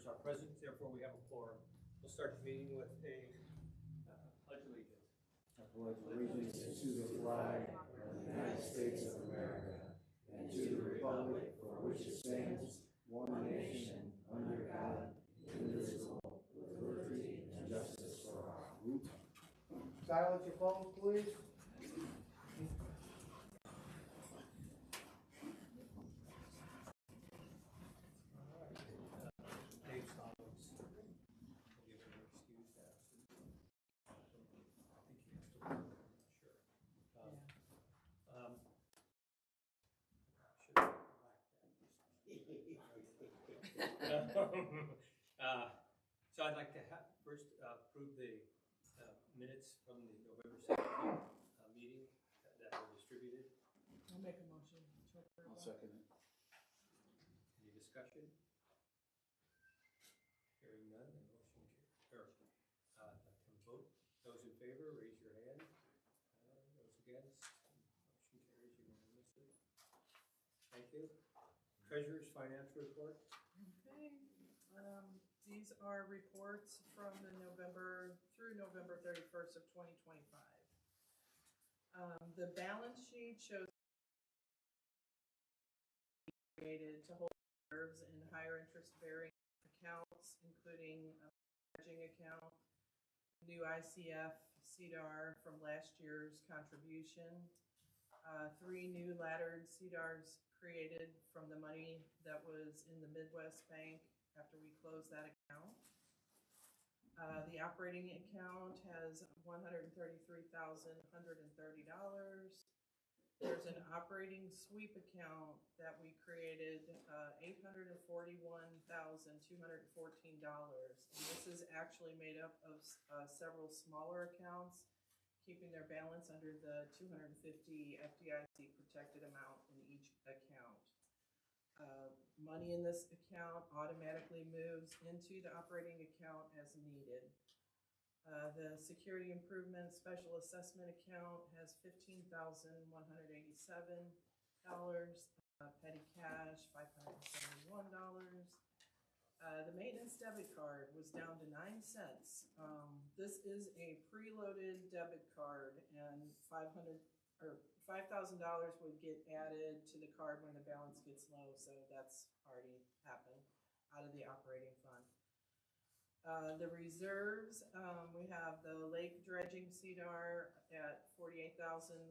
members are present, therefore we have a quorum. We'll start the meeting with a pledge of allegiance. I pledge allegiance to the flag of the United States of America and to the republic for which it stands, one nation, under God, indivisible, with liberty and justice for all. Silence your phones, please. So I'd like to first approve the minutes from the November 17th meeting that were distributed. I'll make a motion. I'll second it. Any discussion? Hearing none, the motion carries. I'd like to have a vote. Those in favor, raise your hand. Those against, motion carries unanimously. Thank you. Treasurer's financial report. Okay. These are reports from the November through November 31st of 2025. The balance sheet shows created to hold reserves in higher interest bearing accounts, including a hedging account, new ICF CDAR from last year's contribution, 3 new laddered CDARs created from the money that was in the Midwest Bank after we closed that account. The operating account has $133,130. There's an operating sweep account that we created, $841,214. And this is actually made up of several smaller accounts, keeping their balance under the 250 FDIC protected amount in each account. Money in this account automatically moves into the operating account as needed. The security improvement special assessment account has $15,187. Petty cash, $571. The maintenance debit card was down to 9 cents. This is a preloaded debit card, and $5,000 would get added to the card when the balance gets low, so that's already happened out of the operating fund. The reserves, we have the lake dredging CDAR at $48,440.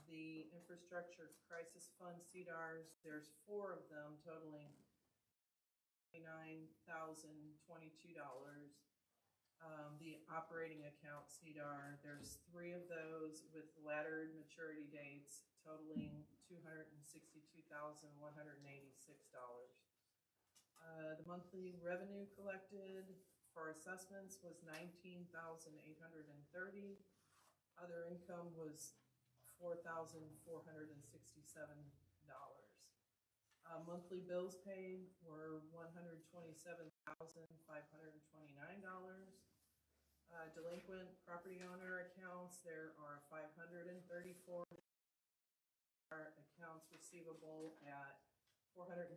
The infrastructure crisis fund CDARs, there's 4 of them totaling $29,022. The operating account CDAR, there's 3 of those with laddered maturity dates totaling $262,186. The monthly revenue collected for assessments was $19,830. Other income was $4,467. Monthly bills paid were $127,529. Delinquent property owner accounts, there are 534 accounts receivable at $412,884.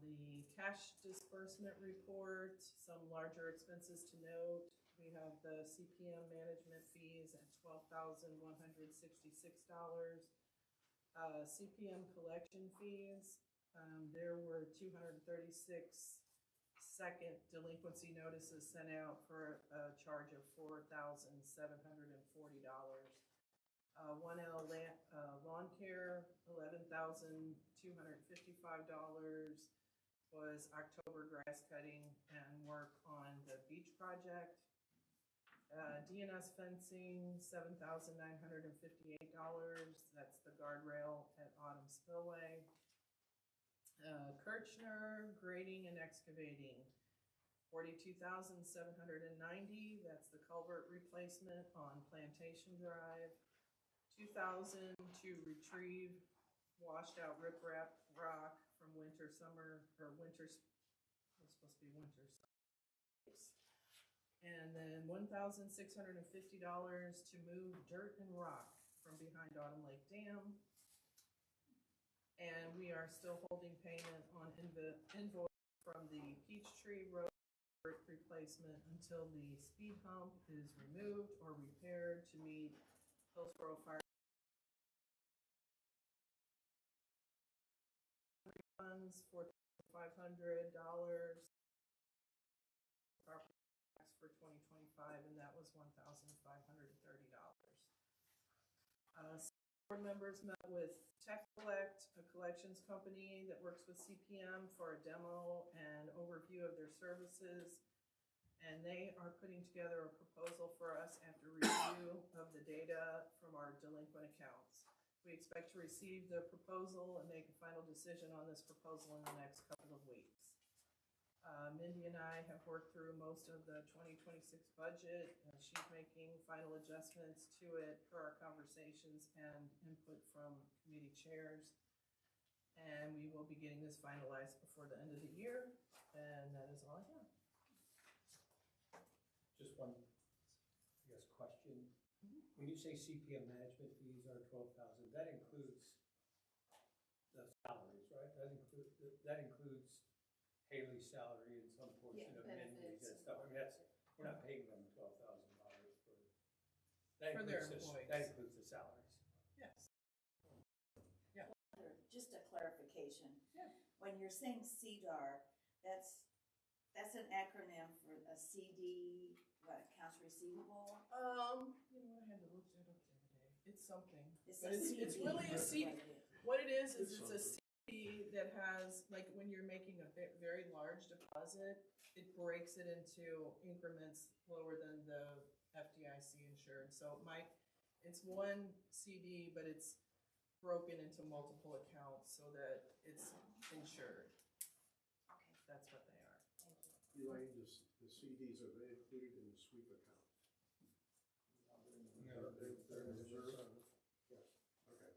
The cash disbursement report, some larger expenses to note. We have the CPM management fees at $12,166. CPM collection fees, there were 236 second delinquency notices sent out for a charge of $4,740. 1L lawn care, $11,255 was October grass cutting and work on the beach project. DNS fencing, $7,958. That's the guardrail at Autumn Spillway. Kirchner grading and excavating, $42,790. That's the culvert replacement on Plantation Drive. $2,000 to retrieve washed out riprap rock from winter, summer, or winter, it was supposed to be winter, summer. And then $1,650 to move dirt and rock from behind Autumn Lake Dam. we are still holding payment on invoice from the Peachtree Road replacement until the speed hump is removed or repaired to meet Hillsborough Fire funds for $500 property tax for 2025, and that was $1,530. Board members met with Tech Collect, a collections company that works with CPM, for a demo and overview of their services. And they are putting together a proposal for us after review of the data from our delinquent accounts. We expect to receive the proposal and make a final decision on this proposal in the next couple of weeks. Mindy and I have worked through most of the 2026 budget, and she's making final adjustments to it per our conversations and input from committee chairs. And we will be getting this finalized before the end of the year, and that is all I have. Just one, I guess, question. When you say CPM management fees are 12,000, that includes the salaries, right? That includes Haley's salary and some portion of Mindy's and stuff. I mean, we're not paying them $12,000 for. For their employees. That includes the salaries. Yes. Just a clarification. Yeah. When you're saying CDAR, that's an acronym for a CD, what, accounts receivable? You know what, I had to look that up the other day. It's something. It's But a it's CD. really a That's CD. what it is. What it is it's a CD that has, like, when you're making a very large deposit, it breaks it into increments lower than the FDIC insured. So it's one CD, but it's broken into multiple accounts so that it's insured. Okay, That's what they are. thank you. Elaine, the CDs, are they included in the sweep account? No, they're in the reserve. Yes. Okay.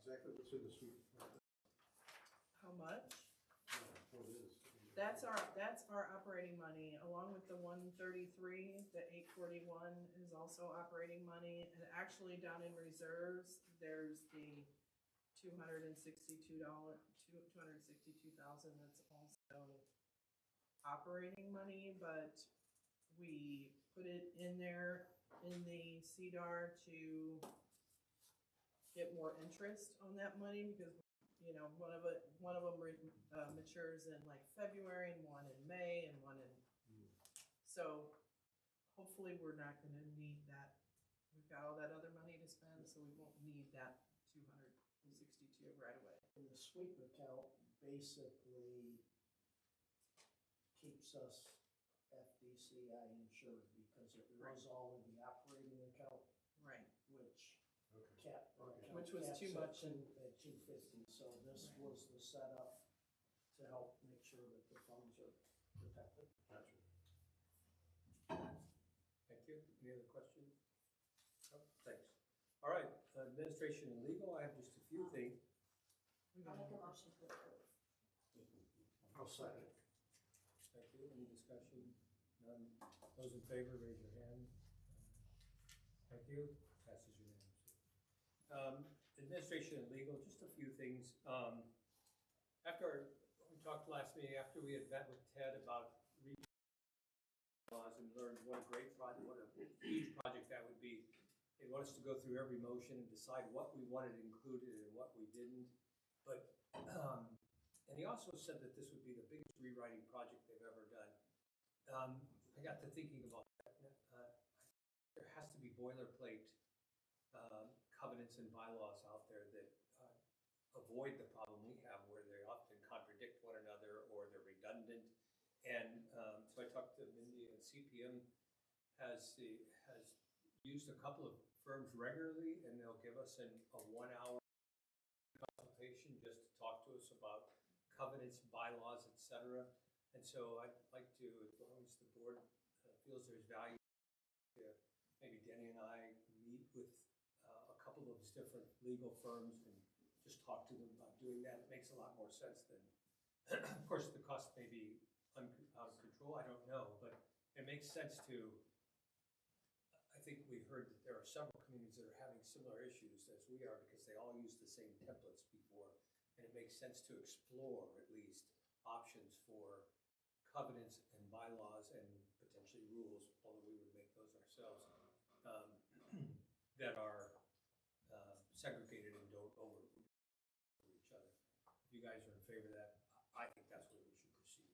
Exactly what's in the sweep account? How much? No, what it is. That's our operating money, along with the 133, the 841 is also operating money. And actually down in reserves, there's the $262,000 that's also operating money, but we put it in there in the CDAR to get more interest on that money because, you know, one of them matures in like February and one in May and one in, so hopefully we're not gonna need that. We've got all that other money to spend, so we won't need that 262 right away. And the sweep account basically keeps us FDCI insured because it was all in the operating account, Right. which Okay. kept. Which was too much At 250, so this was the setup to help make sure that the funds are protected. Gotcha. Thank you. Any other questions? Oh, thanks. All right, administration and legal, I have just a few things. I'll make a motion to approve. I'll second. Thank you. Any discussion? None. Those in favor, raise your hand. Thank you. Passes unanimously. Administration and legal, just a few things. After we talked last meeting, after we had met with Ted about laws and learned what a great project, what a huge project that would be. They want us to go through every motion and decide what we wanted included and what we didn't. But, and he also said that this would be the biggest rewriting project they've ever done. I got to thinking about that. There has to be boilerplate covenants and bylaws out there that avoid the problem we have where they often contradict one another or they're redundant. And so I talked to Mindy, and CPM has used a couple of firms regularly, and they'll give us a 1-hour consultation just to talk to us about covenants, bylaws, etc. And so I'd like to, as long as the board feels there's value, maybe Denny and I meet with a couple of those different legal firms and just talk to them about doing that. It makes a lot more sense than, of course, the cost may be out of control, I don't know, but it makes sense to, I think we heard that there are several communities that are having similar issues as we are because they all use the same templates before. and it makes sense to explore at least options for covenants and bylaws and potentially rules, although we would make those ourselves, that are segregated and don't over each other. If you guys are in favor of that, I think that's where we should proceed.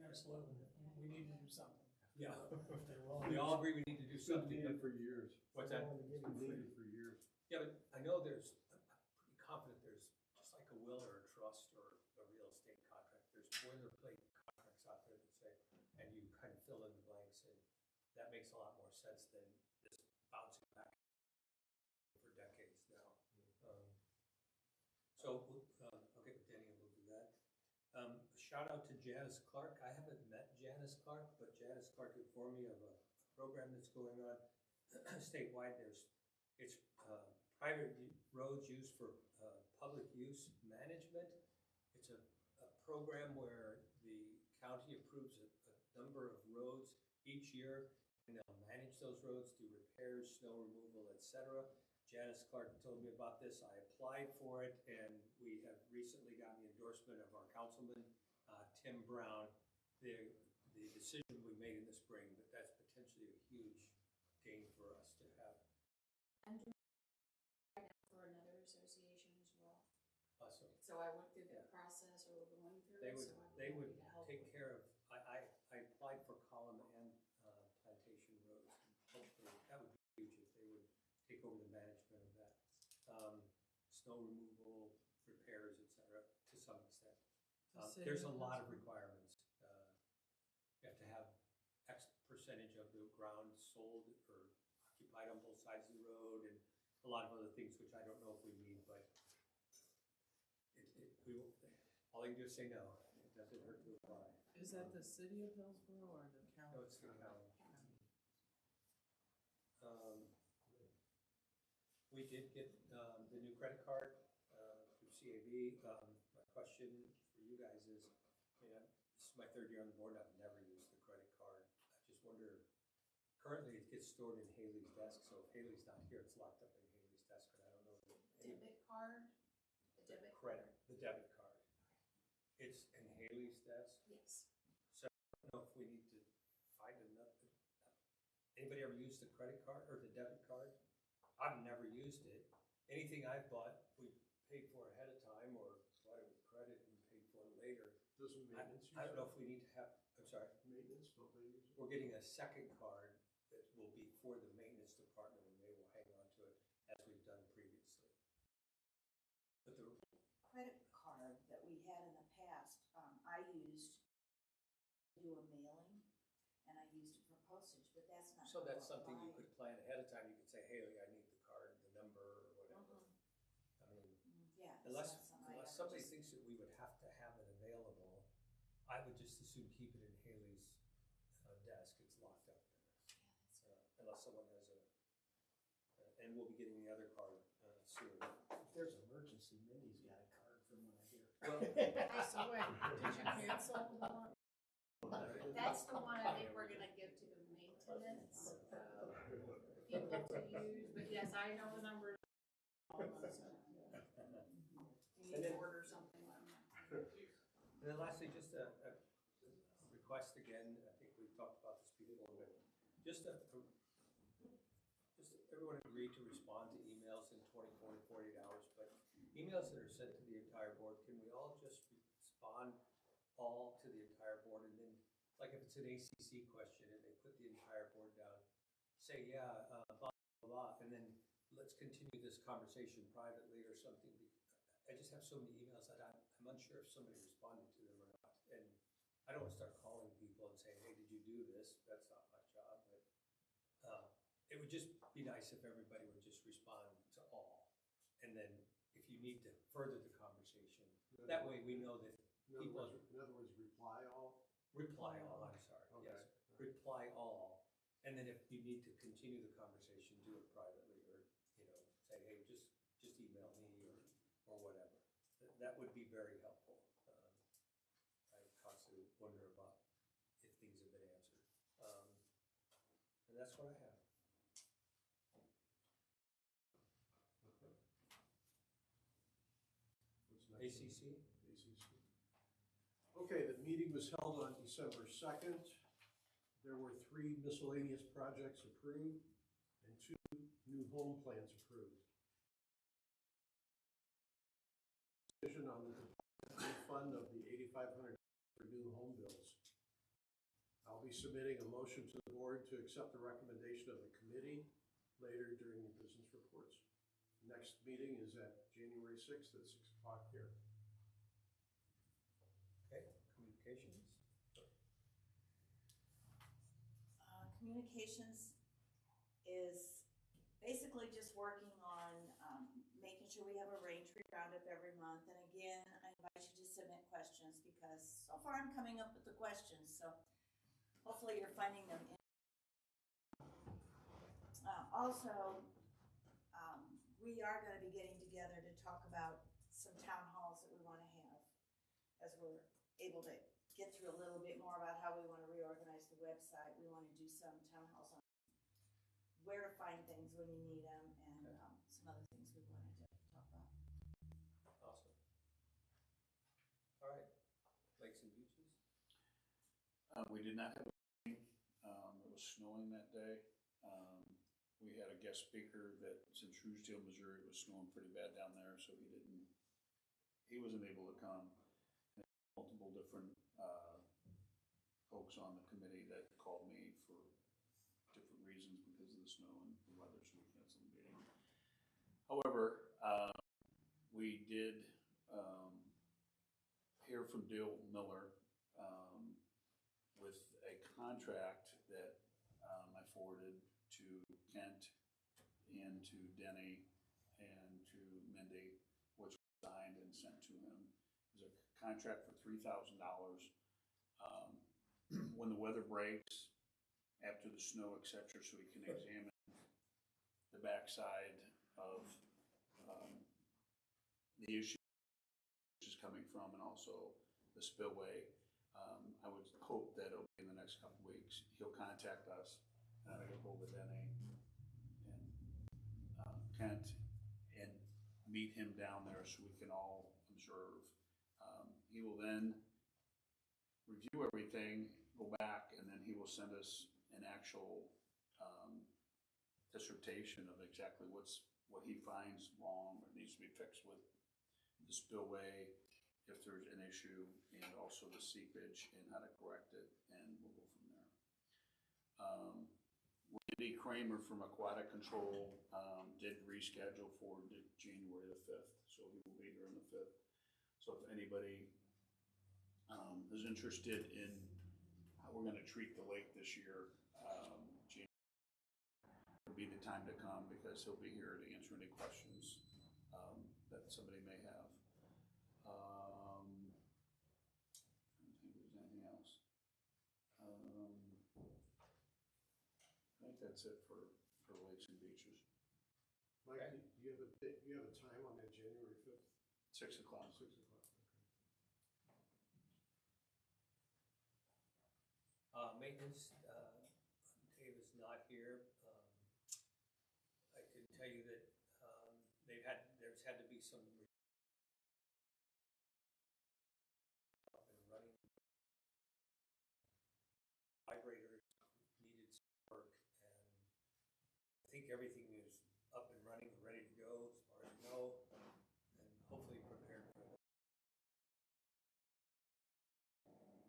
Absolutely, we need to do something. Yeah. If they're willing We to- all agree we need to do It's been something. needed for years. What's that? willing to give It's been it needed for years. Yeah, but I know there's, I'm pretty confident there's, just like a will or a trust or a real estate contract, there's boilerplate contracts out there that say, and you kind of fill in the blanks, and that makes a lot more sense than just bouncing back for decades now. I'll get with Danny and we'll do that. Shout out to Janice Clark. I haven't met Janice Clark, but Janice Clark informed me of a program that's going on statewide. It's private roads used for public use management. It's a program where the county approves a number of roads each year, and they'll manage those roads, do repairs, snow removal, etc. Janice Clark told me about this. I applied for it, and we have recently gotten the endorsement of our councilman, Tim Brown. The decision we made in the spring, but that's potentially a huge gain for us to have. I'm doing right now for another association as well. Awesome. So I went through the Yeah. process, or we're going through They it, would, so I'm they would happy to help take with care of, I applied for Column and Plantation Roads. Hopefully, that would be huge if they would take over the management of that. Snow removal, repairs, et cetera, to some extent. There's a lot of requirements. You have to have X percentage of the ground sold or occupied on both sides of the road, and a lot of other things, which I don't know if we need, but all I can do is say no. It doesn't hurt to apply. Is that the city of Hillsborough or the county? No, it's the county. We did get the new credit card through CAB. My question for you guys is, this is my third year on the board. I've never used the credit card. I just wonder, currently it gets stored in Haley's desk, so if Haley's not here, it's locked up in Haley's desk, but I don't know. debit card, the debit Credit, card. the debit card. It's in Haley's desk. Yes. I don't know if we need to find another. Anybody ever used the credit card or the debit card? I've never used it. Anything I've bought, we paid for ahead of time or bought it with credit and paid for it later. Doesn't maintenance use I don't know it? if we need to have, I'm sorry, Maintenance, don't they use it? we're getting a second card that will be for the maintenance department, and they will hang on to it as we've done previously. But the Credit card that we had in the past, I used to do a mailing, and I used it for postage, but that's not. So that's gonna something you apply. could plan ahead of time. You could say, hey, I need the card, the number, or whatever. I mean, Yeah. that's unless not something I unless ever somebody just- thinks that we would have to have it available, I would just as soon keep it in Haley's desk. It's locked up there. Unless someone has and we'll be getting the other card soon. If there's an emergency, Mindy's got a card from when I hear. Well, So wait, did you cancel the one? That's the one I think we're gonna give to the maintenance, people to use, but yes, I know the number. You need to order something on that. And then lastly, just a request again, I think we've talked about this before, but just everyone agreed to respond to emails in 24 to 48 hours, but emails that are sent to the entire board, can we all just respond all to the entire board? And then, like if it's an ACC question and they put the entire board down, say, yeah, blah, blah, blah, and then let's continue this conversation privately or something. I just have so many emails that I'm unsure if somebody responded to them or not. And I don't want to start calling people and saying, hey, did you do this? That's not my job, but it would just be nice if everybody would just respond to all. And then if you need to further the conversation, that way we know that In other words, reply all? reply all, I'm sorry, Okay. yes, reply all. And then if you need to continue the conversation, do it privately or, say, hey, just email me or whatever. That would be very helpful. I constantly wonder about if things have been answered. And that's what I have. What's next? ACC? ACC. Okay, the meeting was held on December 2nd. There were 3 miscellaneous projects approved and 2 new home plans approved. Decision on the fund of the $8,500 for new home builds. I'll be submitting a motion to the board to accept the recommendation of the committee later during the business reports. Next meeting is at January 6th at 6 o'clock here. Okay, communications? Communications is basically just working on making sure we have a rain tree roundup every month. And again, I invite you to submit questions because so far I'm coming up with the questions. So hopefully you're finding them. Also, we are going to be getting together to talk about some town halls that we want to have as we're able to get through a little bit more about how we want to reorganize the website. We want to do some town halls on where to find things when you need them and some other things we wanted to talk about. Awesome. All right, lakes and beaches? We did not have a meeting. It was snowing that day. We had a guest speaker that's in Truesdale, Missouri. It was snowing pretty bad down there, so he wasn't able to come. And multiple different folks on the committee that called me for different reasons because of the snow and the weather, so we canceled the meeting. However, we did hear from Dale Miller with a contract that I forwarded to Kent and to Denny and to Mindy, which was signed and sent to him. It was a contract for $3,000. When the weather breaks, after the snow, etc., so we can examine the backside of the issue which is coming from, and also the spillway. I would hope that over in the next couple of weeks, he'll contact us, and I'll get hold of Denny and Kent and meet him down there so we can all observe. He will then review everything, go back, and then he will send us an actual dissertation of exactly what he finds wrong or needs to be fixed with the spillway, if there's an issue, and also the seepage and how to correct it, and we'll go from there. Randy Kramer from Aquatic Control did reschedule for January the 5th, so he will be here on the 5th. So if anybody is interested in how we're going to treat the lake this year, January will be the time to come because he'll be here to answer any questions that somebody may have. I don't think there's anything else. I think that's it for lakes and beaches. Mike, Okay. do you have a time on that January 5th? 6 o'clock. 6 o'clock, okay. Maintenance, Dave is not here. I can tell you that there's had to be some up and running. Vibrators needed some work, and I think everything is up and running, ready to go as far as I know, and hopefully prepared for that.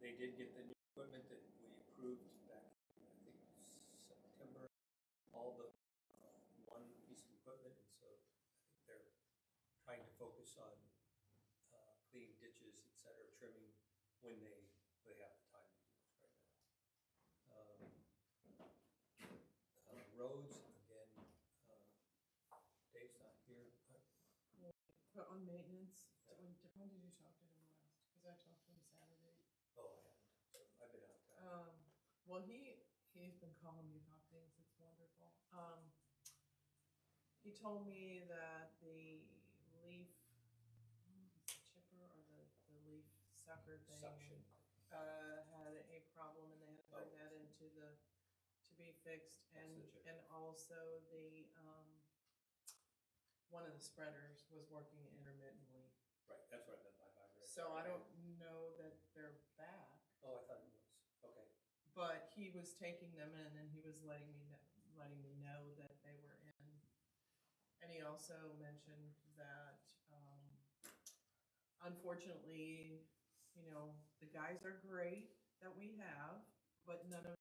They did get the new equipment that we approved back in, I think, September, all the one piece of equipment, and so I think they're trying to focus on cleaning ditches, et cetera, trimming when they have the time to do this right now. Roads, again, Dave's not here, but But on maintenance, when did you talk to him last? Because I talked to him Saturday. oh, I haven't. So I've been out of town. Well, he's been calling me about things. It's wonderful. He told me that the leaf, chipper or the leaf sucker thing, Suction. had a problem, and they had to bring that into to be fixed, That's and the chipper. and also the one of the spreaders was working intermittently. Right, that's what I meant. So I don't know that they're back, Oh, I thought it was, okay. but he was taking them in and he was letting me know that they were in. And he also mentioned that, unfortunately, you know, the guys are great that we have, but none of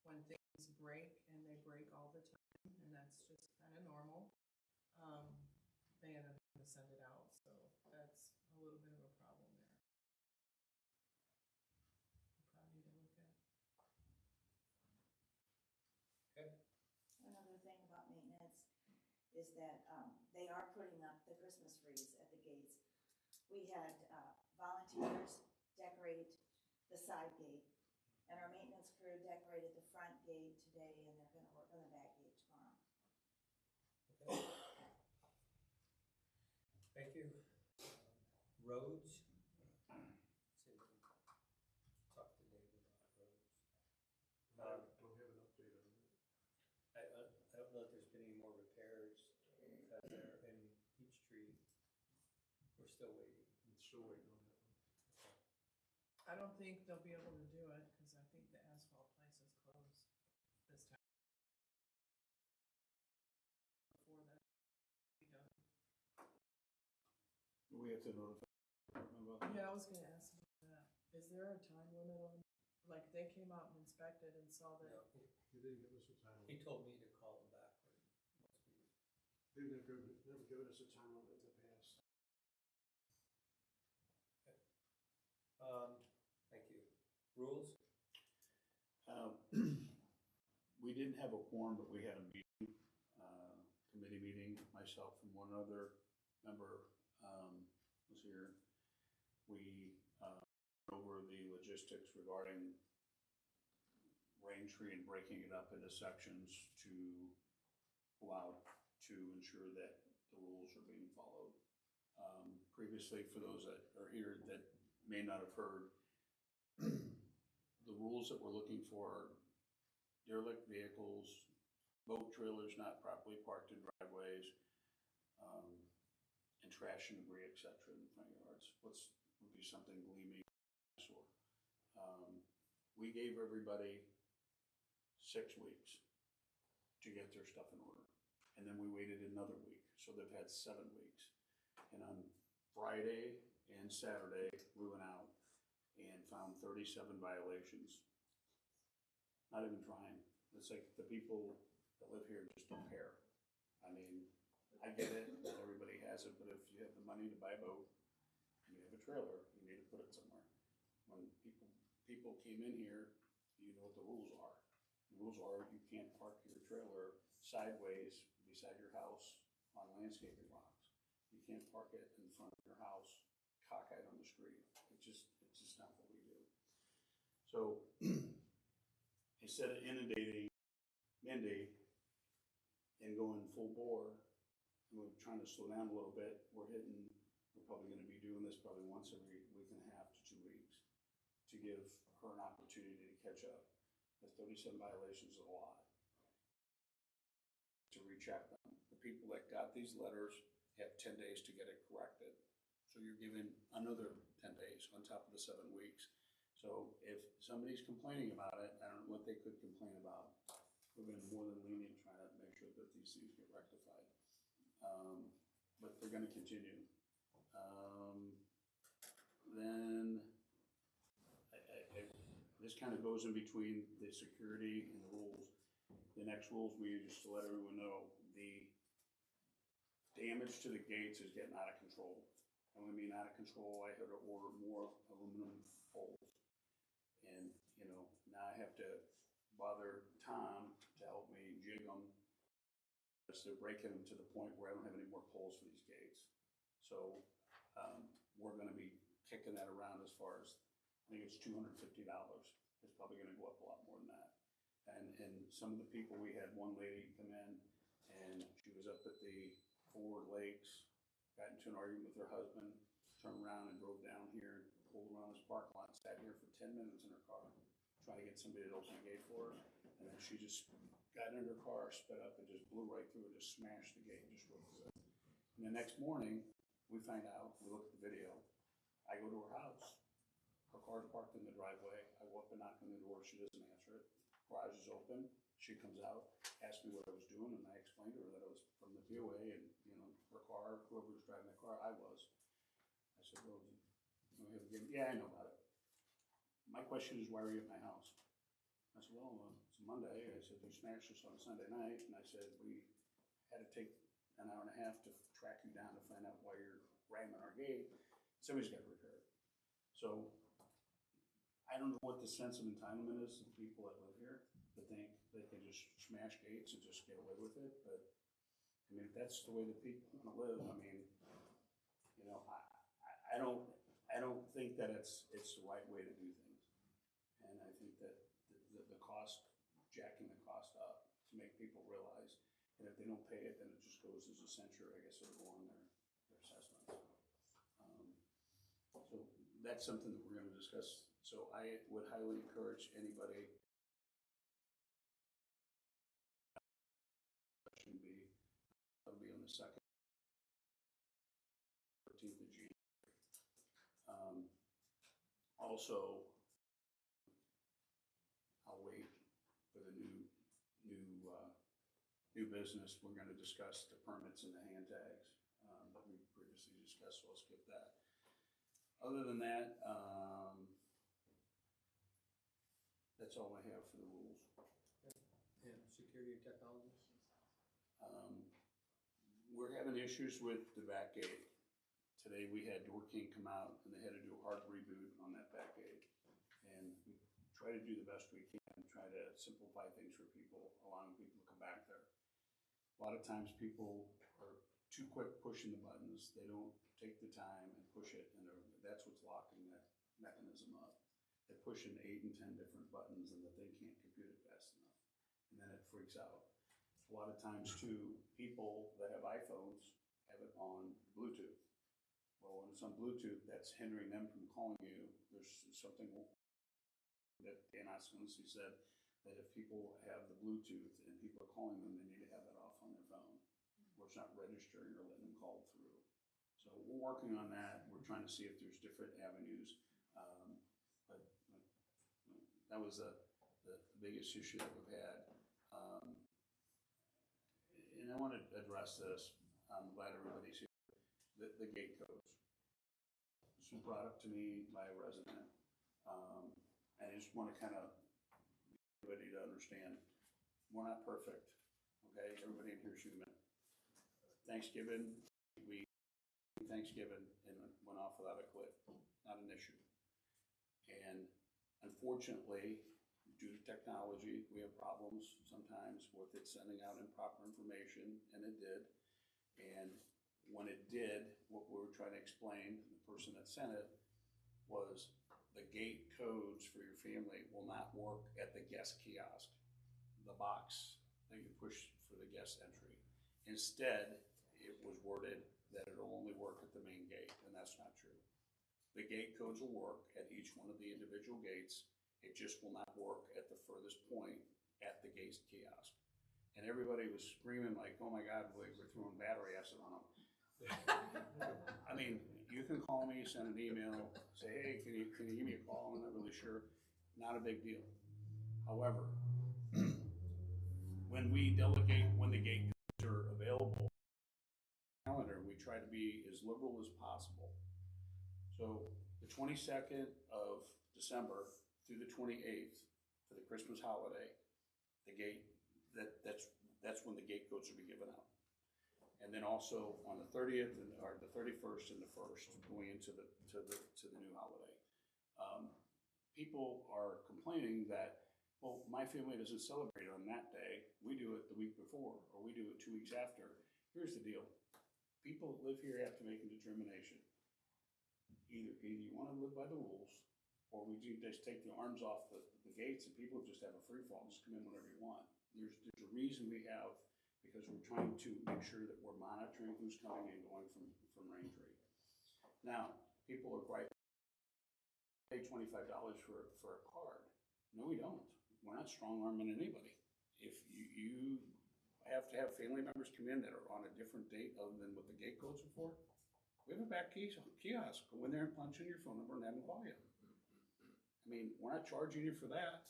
when things break, and they break all the time, and that's just kind of normal. They end up having to send it out, so that's a little bit of a problem there. We probably need to look at. Okay. Another thing about maintenance is that, they are putting up the Christmas wreaths at the gates. We had, volunteers decorate the side gate, and our maintenance crew decorated the front gate today, and they're gonna work on the back gate tomorrow. Okay. Thank you. Roads. Talk to Dave about roads. I don't have an update on that. I don't know if there's been any more repairs, because they're in Peachtree. We're still waiting. I'm still waiting on that one. I don't think they'll be able to do it, cause I think the asphalt place is closed this time. Before that, be done. We have to notify about that. Yeah, I was gonna ask about that. Is there a time limit on, like, they came out and inspected and saw that? No, He didn't give us a time he limit. told me to call him back once we. They've never given us a time limit in the past. Thank you. Rules? We didn't have a quorum, but we had a meeting, committee meeting, myself and one other member, was here. We, went over the logistics regarding Raintree and breaking it up into sections to allow, to ensure that the rules are being followed. Previously, for those that are here that may not have heard, the rules that we're looking for are derelict vehicles, boat trailers not properly parked in driveways, and trash and debris, et cetera, in the front yards. Would be something gleaming. We gave everybody 6 weeks to get their stuff in order. And then we waited another week, so they've had 7 weeks. And on Friday and Saturday, we went out and found 37 violations. Not even trying. It's like the people that live here just don't care. I mean, I get it, not everybody has it, but if you have the money to buy a boat, and you have a trailer, you need to put it somewhere. When people came in here, you know what the rules are. The rules are you can't park your trailer sideways beside your house on landscaping lots. You can't park it in front of your house cockeyed on the street. It's just not what we do. So instead of inundating Mindy and going full bore, and we're trying to slow down a little bit, we're probably gonna be doing this probably once every week and a half to 2 weeks to give her an opportunity to catch up. The 37 violations is a lot. To recheck them. The people that got these letters have 10 days to get it corrected. So you're given another 10 days on top of the 7 weeks. So if somebody's complaining about it, I don't know what they could complain about. We've been more than lenient trying to make sure that these things get rectified. But they're gonna continue. Then this kind of goes in between the security and the rules. The next rules, we just to let everyone know, the damage to the gates is getting out of control. And when I mean out of control, I had to order more aluminum poles. And, you know, now I have to bother Tom to help me jig them. Because they're breaking them to the point where I don't have any more poles for these gates. So we're gonna be kicking that around as far as, I think it's $250. It's probably gonna go up a lot more than that. And some of the people, we had one lady come in and she was up at the Forward Lakes, got into an argument with her husband, turned around and drove down here, pulled around this parking lot, sat here for 10 minutes in her car, trying to get somebody to open the gate for her. And then she just got in her car, sped up and just blew right through it, just smashed the gate, just drove through it. And the next morning, we find out, we look at the video, I go to her house, her car's parked in the driveway, I go up and knock on the door, she doesn't answer it, garage is open, she comes out, asks me what I was doing, and I explained to her that I was from the POA, and, you know, her car, whoever was driving the car, I was. I said, well, you know, yeah, I know about it. My question is, why were you at my house? I said, well, it's Monday. I said, you smashed us on Sunday night. And I said, we had to take an hour and a half to track you down to find out why you're ramming our gate. Somebody's got to repair it. So I don't know what the sense of entitlement is to the people that live here that think they can just smash gates and just get away with it. But I mean, if that's the way that people want to live, I mean, you know, I don't think that it's the right way to do things. And I think that the cost, jacking the cost up to make people realize, and if they don't pay it, then it just goes as a censure, I guess, it'll go on their assessments. So that's something that we're gonna discuss. So I would highly encourage anybody. Question B, that'll be on the 2nd, 13th of January. Also, I'll wait for the new business. We're gonna discuss the permits and the hand tags, that we previously discussed, so I'll skip that. Other than that, that's all I have for the rules. And security and technology? We're having issues with the back gate. Today we had Door King come out and they had to do a hard reboot on that back gate. And we try to do the best we can, try to simplify things for people, allowing people to come back there. A lot of times people are too quick pushing the buttons. They don't take the time and push it, and that's what's locking that mechanism up. They're pushing 8 and 10 different buttons and the thing can't compute it fast enough. And then it freaks out. A lot of times too, people that have iPhones have it on Bluetooth. Well, when it's on Bluetooth, that's hindering them from calling you. There's something that Dan Osmond said, that if people have the Bluetooth and people are calling them, they need to have that off on their phone, where it's not registering or letting them call through. So we're working on that. We're trying to see if there's different avenues. But that was the biggest issue that we've had. And I want to address this. I'm glad everybody's here. The gate codes. This was brought up to me by a resident. And I just want to kind of get everybody to understand, we're not perfect. Okay, everybody in here is human. Thanksgiving and went off without a clip, not an issue. And unfortunately, due to technology, we have problems sometimes with it sending out improper information, and it did. And when it did, what we were trying to explain, the person that sent it, was the gate codes for your family will not work at the guest kiosk, the box that you push for the guest entry. Instead, it was worded that it'll only work at the main gate, and that's not true. The gate codes will work at each one of the individual gates. It just will not work at the furthest point at the gate kiosk. And everybody was screaming like, oh my God, we're throwing battery acid on them. I mean, you can call me, send an email, say, hey, can you give me a call? I'm not really sure. Not a big deal. However, when we delegate, when the gate codes are available, calendar, we try to be as liberal as possible. So the 22nd of December through the 28th for the Christmas holiday, the gate, that's when the gate codes will be given out. And then also on the 30th or the 31st and the 1st, going into the new holiday. People are complaining that, well, my family doesn't celebrate on that day. We do it the week before, or we do it 2 weeks after. Here's the deal. People that live here have to make a determination. Either you want to live by the rules, or we do just take the arms off the gates and people just have a free fall and just come in whenever you want. There's a reason we have, because we're trying to make sure that we're monitoring who's coming and going from Rangery. Now, people are quite pay $25 for a card. No, we don't. We're not strong arming anybody. If you have to have family members come in that are on a different date other than what the gate codes are for, We have a back kiosk. Go in there and punch in your phone number and have them call you. I mean, we're not charging you for that.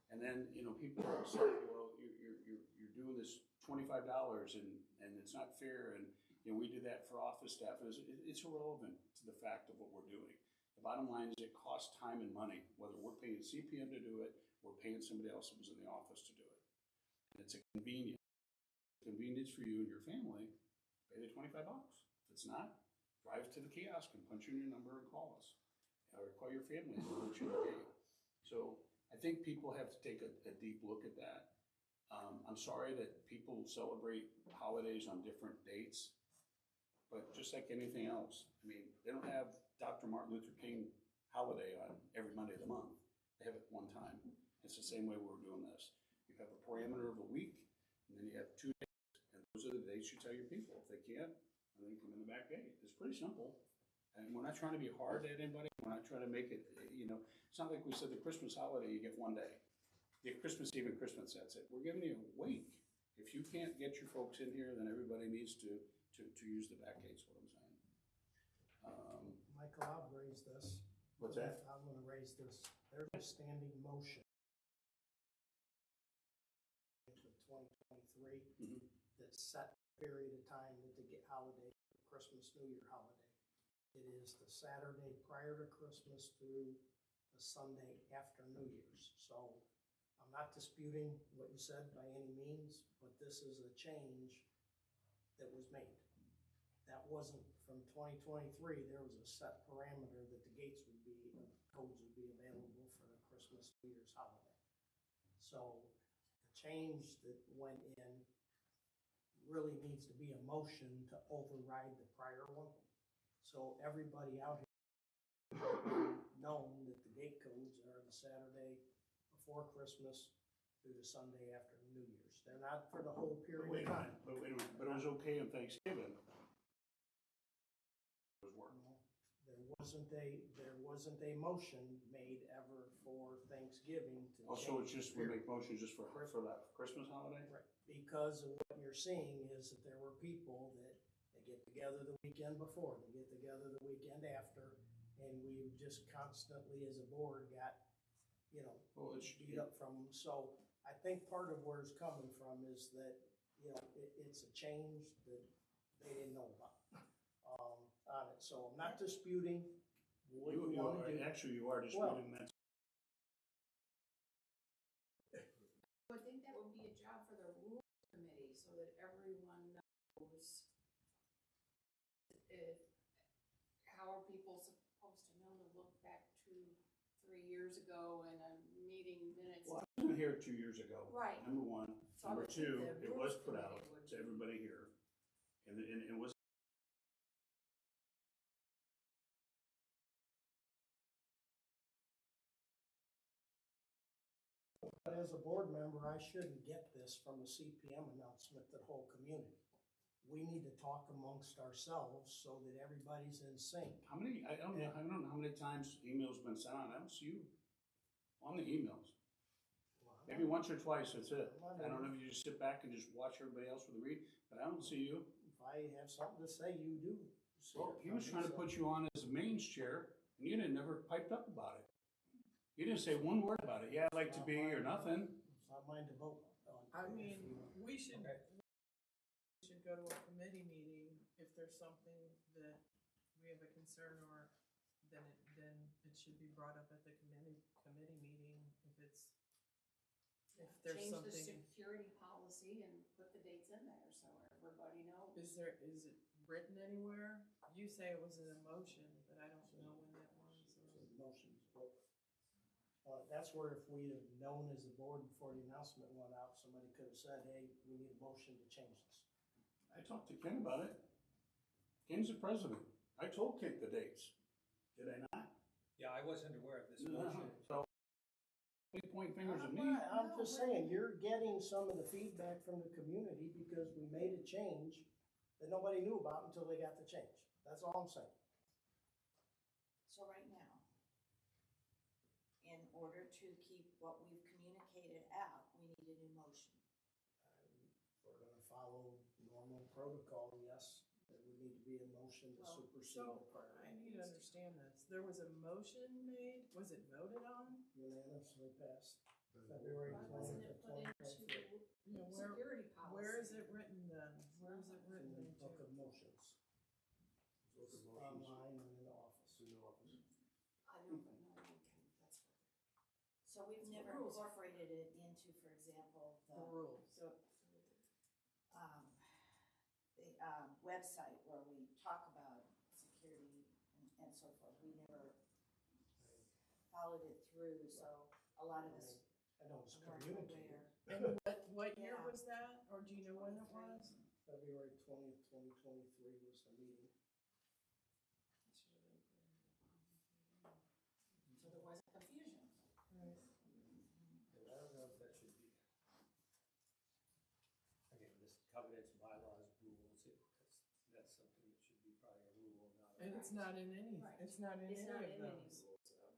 And then, you know, people say, well, you're doing this $25 and it's not fair. And, you know, we do that for office staff. It's irrelevant to the fact of what we're doing. The bottom line is it costs time and money, whether we're paying CPM to do it, or paying somebody else that was in the office to do it. And it's a convenience. Convenience for you and your family, pay the $25. If it's not, drive to the kiosk and punch in your number and call us. Or call your family and we'll shoot a game. So I think people have to take a deep look at that. I'm sorry that people celebrate holidays on different dates, but just like anything else, I mean, they don't have Dr. Martin Luther King holiday on every Monday of the month. They have it one time. It's the same way we're doing this. You have a parameter of a week, and then you have 2 days, and those are the dates you tell your people. If they can't, then they come in the back gate. It's pretty simple. And we're not trying to be hard to anybody. We're not trying to make it, you know, it's not like we said the Christmas holiday, you get 1 day. You get Christmas Eve and Christmas, that's it. We're giving you a week. If you can't get your folks in here, then everybody needs to use the back gates, what I'm saying. Michael, I'll raise this. What's that? I'm gonna raise this. There's a standing motion. For 2023, that set a period of time that they get holiday, Christmas, New Year holiday. It is the Saturday prior to Christmas through the Sunday after New Year's. So I'm not disputing what you said by any means, but this is a change that was made. That wasn't from 2023. There was a set parameter that the gates would be, codes would be available for the Christmas, New Year's holiday. So the change that went in really needs to be a motion to override the prior one. So everybody out here known that the gate codes are the Saturday before Christmas through the Sunday after New Year's. They're not for the whole period Wait of a time. minute, but wait a minute, but it was okay on Thanksgiving. It was work. There wasn't a motion made ever for Thanksgiving to Also, it's change just, the we period. make motions just for that Christmas holiday? Right, because of what you're seeing is that there were people that they get together the weekend before, they get together the weekend after, and we just constantly as a board got, you know, Well, it's, beat up from them. So I think part of where it's coming from is that, you know, it's a change that they didn't know about, on it. So I'm not disputing what you want to do. actually, you are disputing that. I would think that would be a job for the rules committee, so that everyone knows if, how are people supposed to know to look back to 3 years ago and a meeting minutes. Well, I wasn't here 2 years ago. Right. Number one. So I Number would think two, the it was rules put committee out would to everybody here. And it was. But as a board member, I shouldn't get this from a CPM announcement to the whole community. We need to talk amongst ourselves so that everybody's in sync. How many, I don't know how many times emails been sent on. I don't see you on the emails. Maybe once or twice, that's it. I don't know if you just sit back and just watch everybody else with the read, but I don't see you. If I have something to say, you do. Well, he was trying to put you on as the mains chair, and you never piped up about it. You didn't say one word about it. Yeah, I'd like to be, or nothing. It's not mine to vote on. I mean, we should go to a committee meeting if there's something that we have a concern or then it should be brought up at the committee meeting if there's change something. the security policy and put the dates in there so everybody knows. Is it written anywhere? You say it was an emotion, but I don't know when that was. Motions, but that's where if we'd have known as a board before the announcement went out, somebody could have said, hey, we need a motion to change this. I talked to Ken about it. Ken's the president. I told Ken the dates. Did I not? Yeah, I wasn't aware of this No. motion. So, they point fingers at me. I'm just saying, you're getting some of the feedback from the community because we made a change that nobody knew about until they got the change. That's all I'm saying. So right now, in order to keep what we've communicated out, we need a new motion. We're gonna follow normal protocol, yes, there would need to be a motion motion to Well, supersede So, the prior. I need to understand this. There was a motion made, was it voted on? Unanimously passed February Why wasn't 20th it of put into 2023. You know, security policy? where is it written then? Where is it In written the into? book of motions, Book of motions online and in the office. in the office. I know, but no, you can, that's what. So we've That's what never rules are. incorporated it into, for example, The rules. um, website where we talk about security and so forth. We never followed it through, so a lot of us I know it's weren't communicated. aware. And what year Yeah. was that? Or do you know when it was? February 20th, 2023 was the meeting. So there wasn't confusion. Right. And I don't know if that should be, again, this covenants, bylaws, rules, that's something that should be probably a rule, not a. And it's not in any, Right. it's not in It's any not of in any those. rules, so.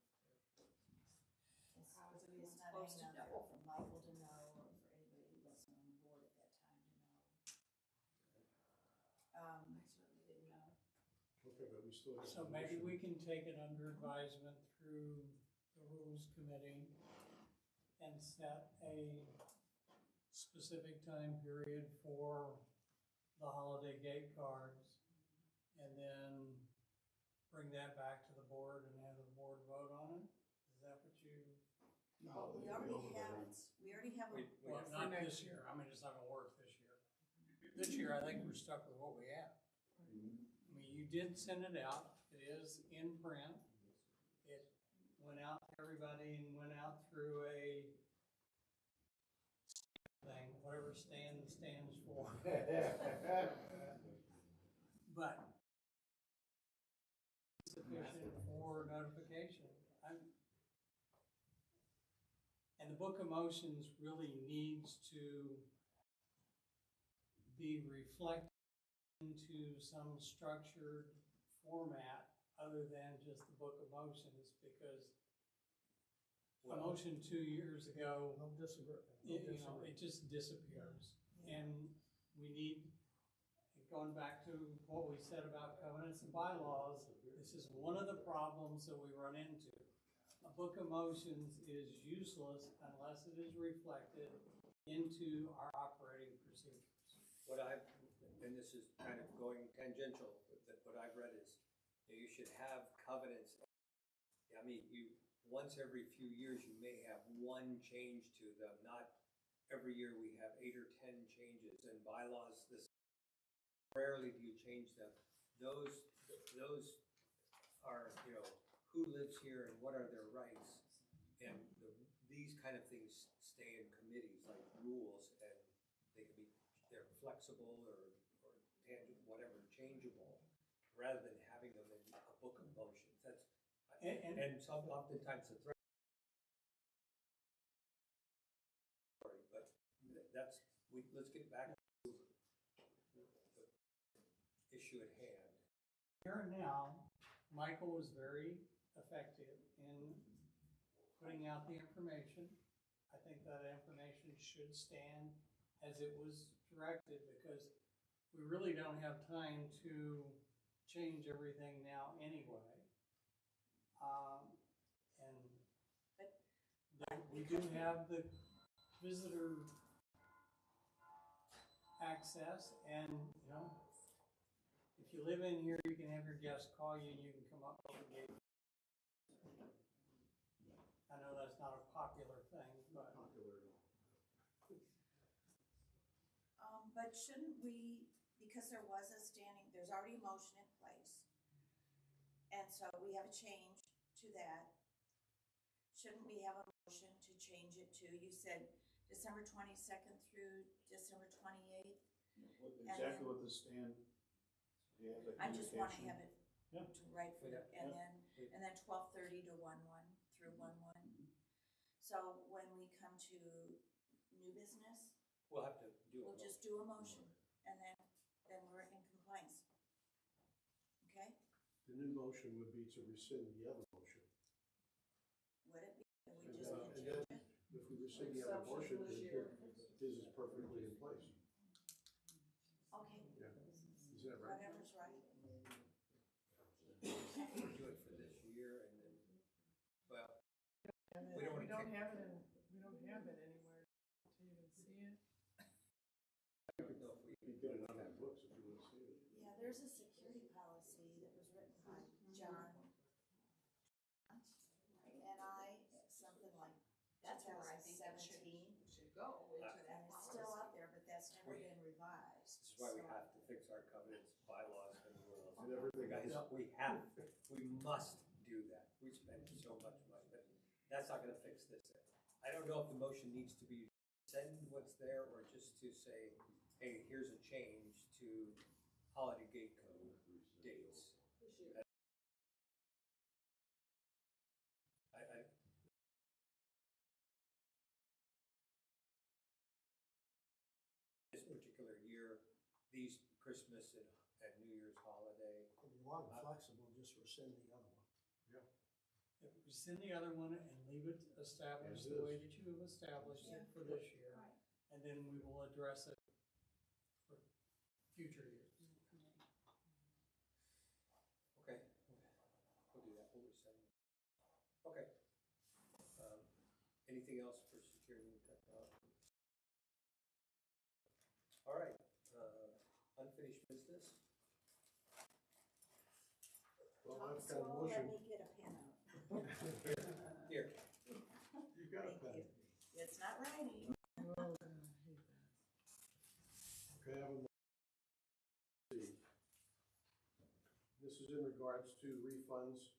How is anyone It's not supposed to hanging out there know? for Michael to know or for anybody who wasn't on the board at that time to know. I certainly didn't know. Okay, but we still have. So a maybe motion. we can take it under advisement through the rules committee and set a specific time period for the holiday gate cards. And then bring that back to the board and have the board vote on it? Is that what you? Well, we already have, Well, for not next this year, I mean, it's not gonna work this year. This year, I think we're stuck with what we have. I mean, you did send it out, it is in print. It went out to everybody and went out through a thing, whatever stands for. But sufficient for notification. And the book of motions really needs to be reflected into some structured format other than just the book of motions, because a motion 2 years ago, No disagree. it just disappears. And we need, going back to what we said about covenants and bylaws, this is one of the problems that we run into. A book of motions is useless unless it is reflected into our operating procedures. What I've, and this is kind of going tangential, but what I've read is that you should have covenants. I mean, once every few years, you may have one change to them, not every year we have 8 or 10 changes, and bylaws, rarely do you change them. Those are, who lives here and what are their rights? And these kind of things stay in committees, like rules, and they're flexible or tangible, whatever, changeable, rather than having them in a book of motions. And some, oftentimes the threat. But let's get back to the issue at hand. Here and now, Michael was very effective in putting out the information. I think that information should stand as it was directed, because we really don't have time to change everything now anyway. And we do have the visitor access, and if you live in here, you can have your guests call you and you can come up to the gate. I know that's not a popular thing, but But shouldn't we, because there's already a motion in place, and so we have a change to that, shouldn't we have a motion to change it to, you said December 22nd through December 28th? Exactly what the stand, I just want to have it Yeah. to write for Yeah. and then 12:30 to 1/1 through 1/1. So when we come to new business, We'll have to do we'll it. just do a motion, and then we're in compliance. Okay? The new motion would be to rescind the other motion. Would it be, we And just then- need to and then change it? If we rescind the other motion, his is perfectly in place. Okay, Yeah. Is that right? whatever's right. We don't wanna We don't kick- have it in, we don't have it anywhere to even see it. I don't know if we You can get it on our books if you want to see it. Yeah, there's a security policy that was written by John and I, something like That's where I think it should, 2017. should go into And that it's still policy. out there, but that's never been revised. This is why we So- have to fix our covenants, bylaws, and rules. And everything Guys, else. we must do that. We spend so much money, but that's not gonna fix this. I don't know if the motion needs to be send what's there or just to say, hey, here's a change to holiday gate code dates. I, this particular year, these Christmas and New Year's holiday, If you want it flexible, just rescind the other one. If we rescind the other one and leave it established As the way is. that you have established it Yeah. for this year, Right. and then we will address it for future years. okay, we'll do that, we'll resend. Okay. Anything else for security and technology? All right, unfinished business? Well, I've got a So let motion. me get a pen out. Here, You got a Thank pen. you. It's not raining. Oh, God, I hate that. Okay, I have a motion. This is in regards to refunds,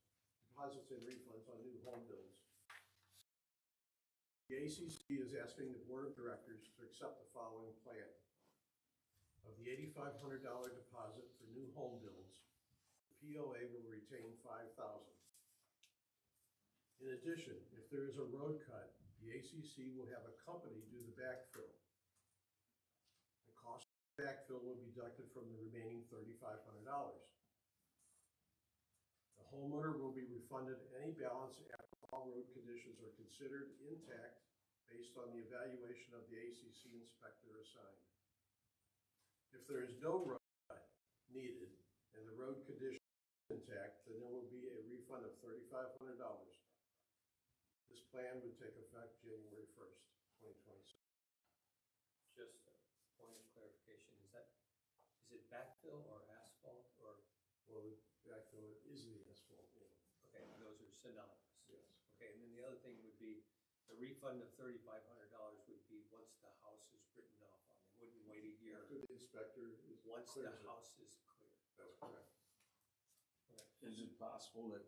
deposits and refunds on new home bills. The ACC is asking the Board of Directors to accept the following plan. Of the $8,500 deposit for new home bills, the POA will retain $5,000. In addition, if there is a road cut, the ACC will have a company do the backfill. The cost of the backfill will be deducted from the remaining $3,500. The homeowner will be refunded any balance after all road conditions are considered intact based on the evaluation of the ACC inspector assigned. If there is no road cut needed and the road condition is intact, then there will be a refund of $3,500. This plan would take effect January 1st, 2026. just a point of clarification, is it backfill or asphalt or, Well, the backfill is the asphalt, yeah. okay, those are synonymous? Yes. Okay, and then the other thing would be, the refund of $3,500 would be once the house is written off on it, wouldn't wait a year, After the inspector is. once the clears it. house is clear. That's correct. Is it possible that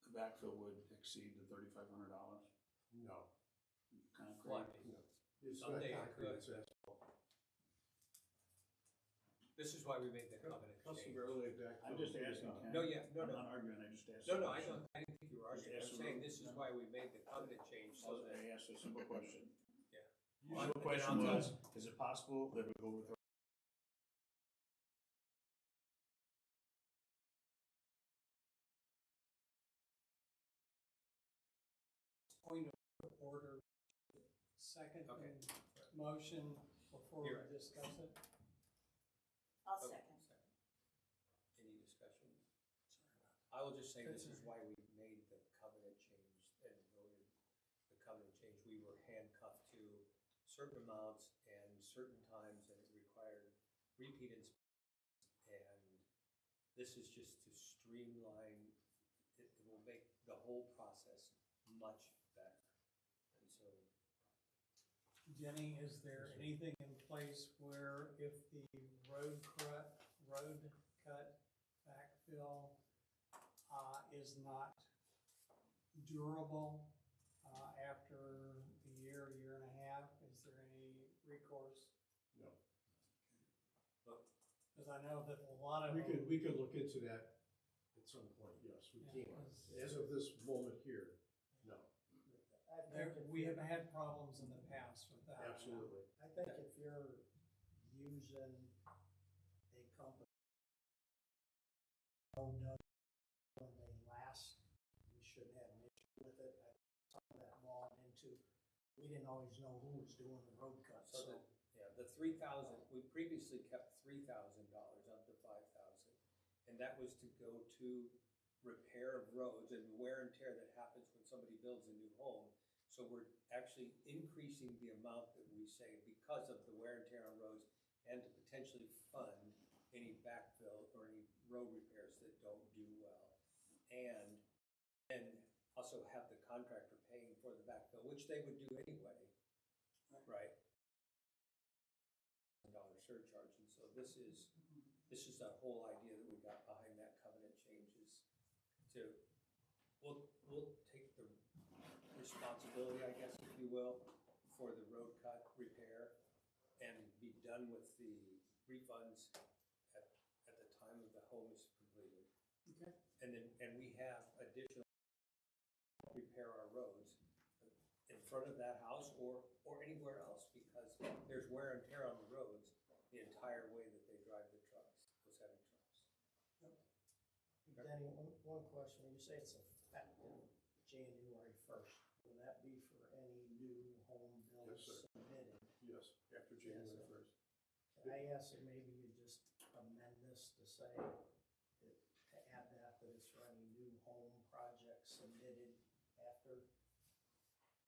the backfill would exceed the $3,500? No, Concrete? Why? no. It's not Someday it concrete, could. it's asphalt. This is why we made the covenant change. Customarily, backfill. I'm just asking, Ken. No, yeah, no, I'm no. not arguing, I just asked. No, a no, I question. don't, I didn't think you were arguing, I'm Just ask saying the- this is why we made the covenant change, so that, I asked a simple question. yeah. The question was, is it possible that we go with Point of order, second Okay. motion before we You're right. discuss it. I'll Okay, second. Any discussion? Sorry about I will just say That's this is all why we made the covenant change and voted the covenant change. We were handcuffed to certain amounts and certain times, and it required repeat inspections. And this is just to streamline, it will make the whole process much better. And so, Jenny, is there anything in place where if the road cut backfill is not durable after a year and a half, is there any recourse? No. Because I know that a lot of We them. could look into that at some point, yes, we Yeah, can. 'cause- As of this moment here, no, I think There, if we you're- have had problems in the past with that. absolutely. I think if you're using a company when they last, we shouldn't have an issue with it. I some of that ball into, we didn't always know who was doing the road cuts, so so. the 3,000, we previously kept $3,000 up to 5,000. And that was to go to repair of roads and the wear and tear that happens when somebody builds a new home. So we're actually increasing the amount that we save because of the wear and tear on roads and to potentially fund any backfill or any road repairs that don't do well. And also have the contractor paying for the backfill, which they would do anyway, right? $1 surcharge, and so this is the whole idea that we got behind that covenant changes to, we'll take the responsibility, I guess, if you will, for the road cut repair and be done with the refunds at the time of the home is completed. Okay. And we have additional repair our roads in front of that house or anywhere else because there's wear and tear on the roads the entire way that they drive the trucks, those heavy trucks. Danny, one question, when you say it's effective January 1st, will that be for any new home Yes, bills sir. submitted? Yes, after January Yes, sir. 1st. Can I ask that maybe you just amend this to say, to add that it's for any new home projects submitted after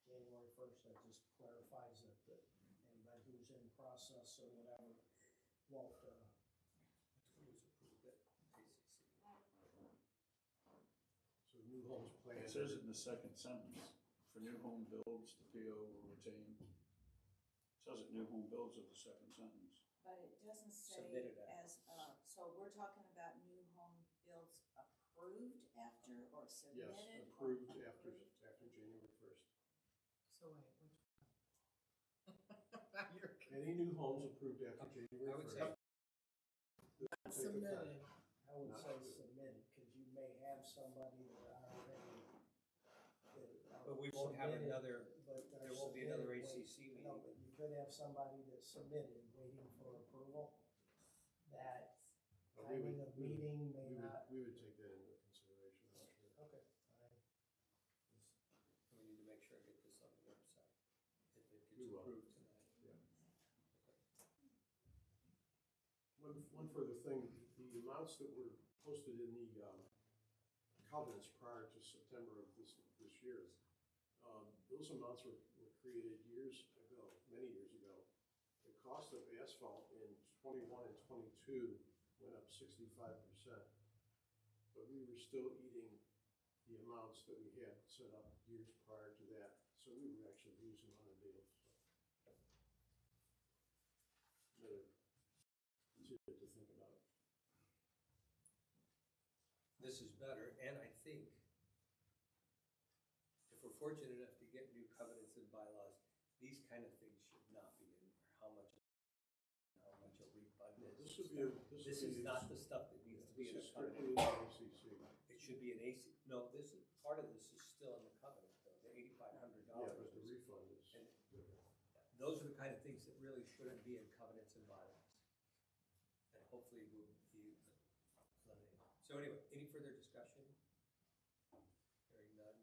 January 1st? That just clarifies it, that anybody who's in process or whatever won't, It was approved at ACC. So new homes planned. It says it in the second sentence, for new home builds, the PO will retain. It says it, new home builds of the second sentence. But it doesn't say Submitted as, so we're talking about new home builds approved after or submitted? Yes, or approved after January 1st. So wait, which one? Any new homes approved after January 1st. I would say Take effect. Submitted. I would Not say approved. submitted, because you may have somebody that already. But we won't have submitted, another, but are there won't be another submitted, ACC No, meeting. but you could have somebody that's submitted, waiting for approval, that We would- timing of meeting may not. We would take that into consideration, I'm sure. Okay, all right. We need to make sure I get this on the website, if it We gets will. approved tonight. One further thing, the amounts that were posted in the covenants prior to September of this year, those amounts were created years ago, many years ago. The cost of asphalt in 21 and 22 went up 65%. But we were still eating the amounts that we had set up years prior to that. So we were actually losing on the deal. So another tidbit to think about. This is better, and I think if we're fortunate enough to get new covenants and bylaws, these kind of things should not be in there. How much a refund is. This would be This is not the stuff that needs to be in a This is strictly covenant. in the ACC. It should be an AC, no, this is, part of this is still in the covenant though, the $8,500. Yeah, but the refund is. And those are the kind of things that really shouldn't be in covenants and bylaws. And hopefully will be eliminated. So anyway, any further discussion? Hearing none,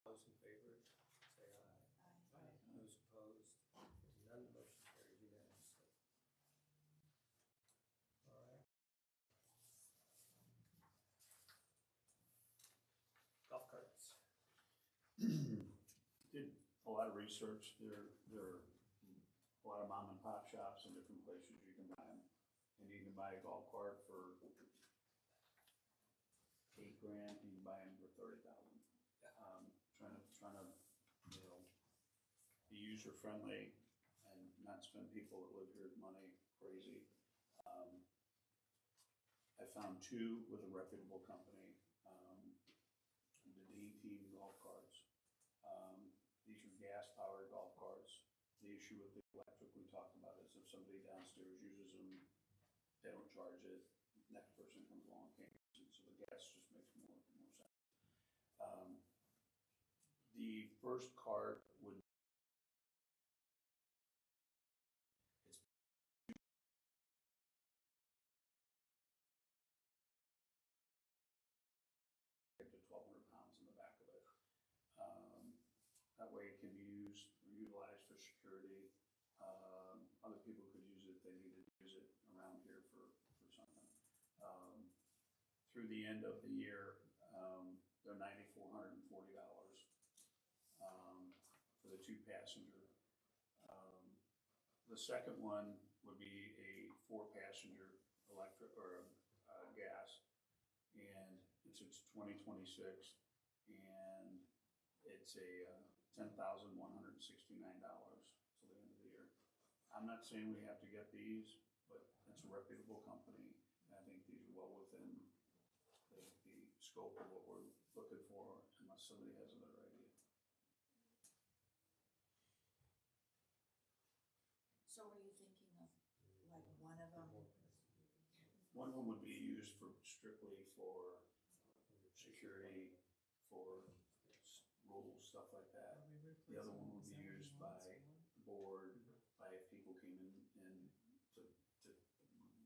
those in favor, say aye. Aye. Those opposed, none, motion carries unanimously. All right. Golf carts. Did a lot of research, there are a lot of mom and pop shops in different places you can buy them. And you can buy a golf cart for $8,000, you can buy them for $30,000. Trying to, be user friendly and not spend people that live here's money crazy. I found two with a reputable company, the D-Team golf carts. These are gas powered golf carts. The issue with the electric we talked about is if somebody downstairs uses them, they don't charge it, next person comes along, can't use it, so the gas just makes more sense. The first cart would to 1,200 pounds in the back of it. That way it can be used or utilized for security. Other people could use it if they needed to use it around here for something. Through the end of the year, they're $9,440, for the 2-passenger. The second one would be a 4-passenger electric or gas, and it's 2026, and it's a $10,169 till the end of the year. I'm not saying we have to get these, but it's a reputable company, and I think these are well within the scope of what we're looking for, unless somebody has another idea. So were you thinking of like one of them? One of them would be used strictly for security, for rules, stuff like that. The other one would be used by the board, by if people came in to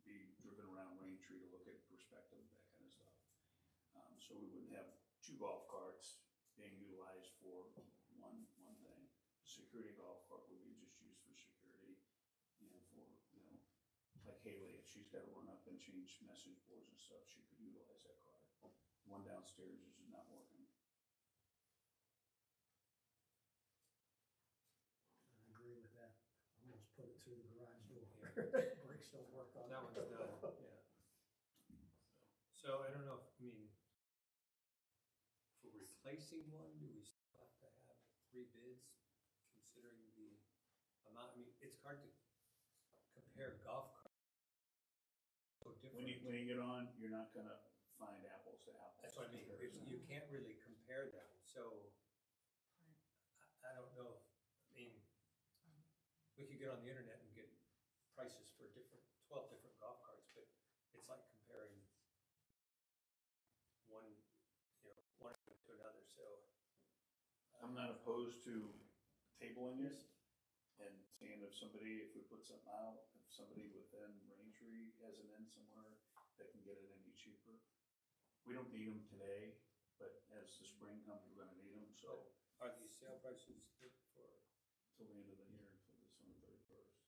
be driven around Raintree to look at perspective, that kind of stuff. So we wouldn't have 2 golf carts being utilized for one thing. The security golf cart would be just used for security, and for, like Haley, if she's got to run up and change message boards and stuff, she could utilize that car. The one downstairs is not working. I agree with that. Almost put it through the garage door. Brakes don't work on it. That one's done, yeah. So I don't know if, for replacing one, do we still have to have 3 bids, considering the amount? It's hard to compare golf carts. So different. When you get on, you're not gonna find apples to apples. That's what I mean, you can't really compare them, so I don't know, we could get on the internet and get prices for 12 different golf carts, but it's like comparing one to another, so. I'm not opposed to tabling it and seeing if we put something out, if somebody within Raintree has an end somewhere that can get it any cheaper. We don't need them today, but as the spring comes, we're gonna need them, so. Are these sale prices good for? Till the end of the year, till December 31st.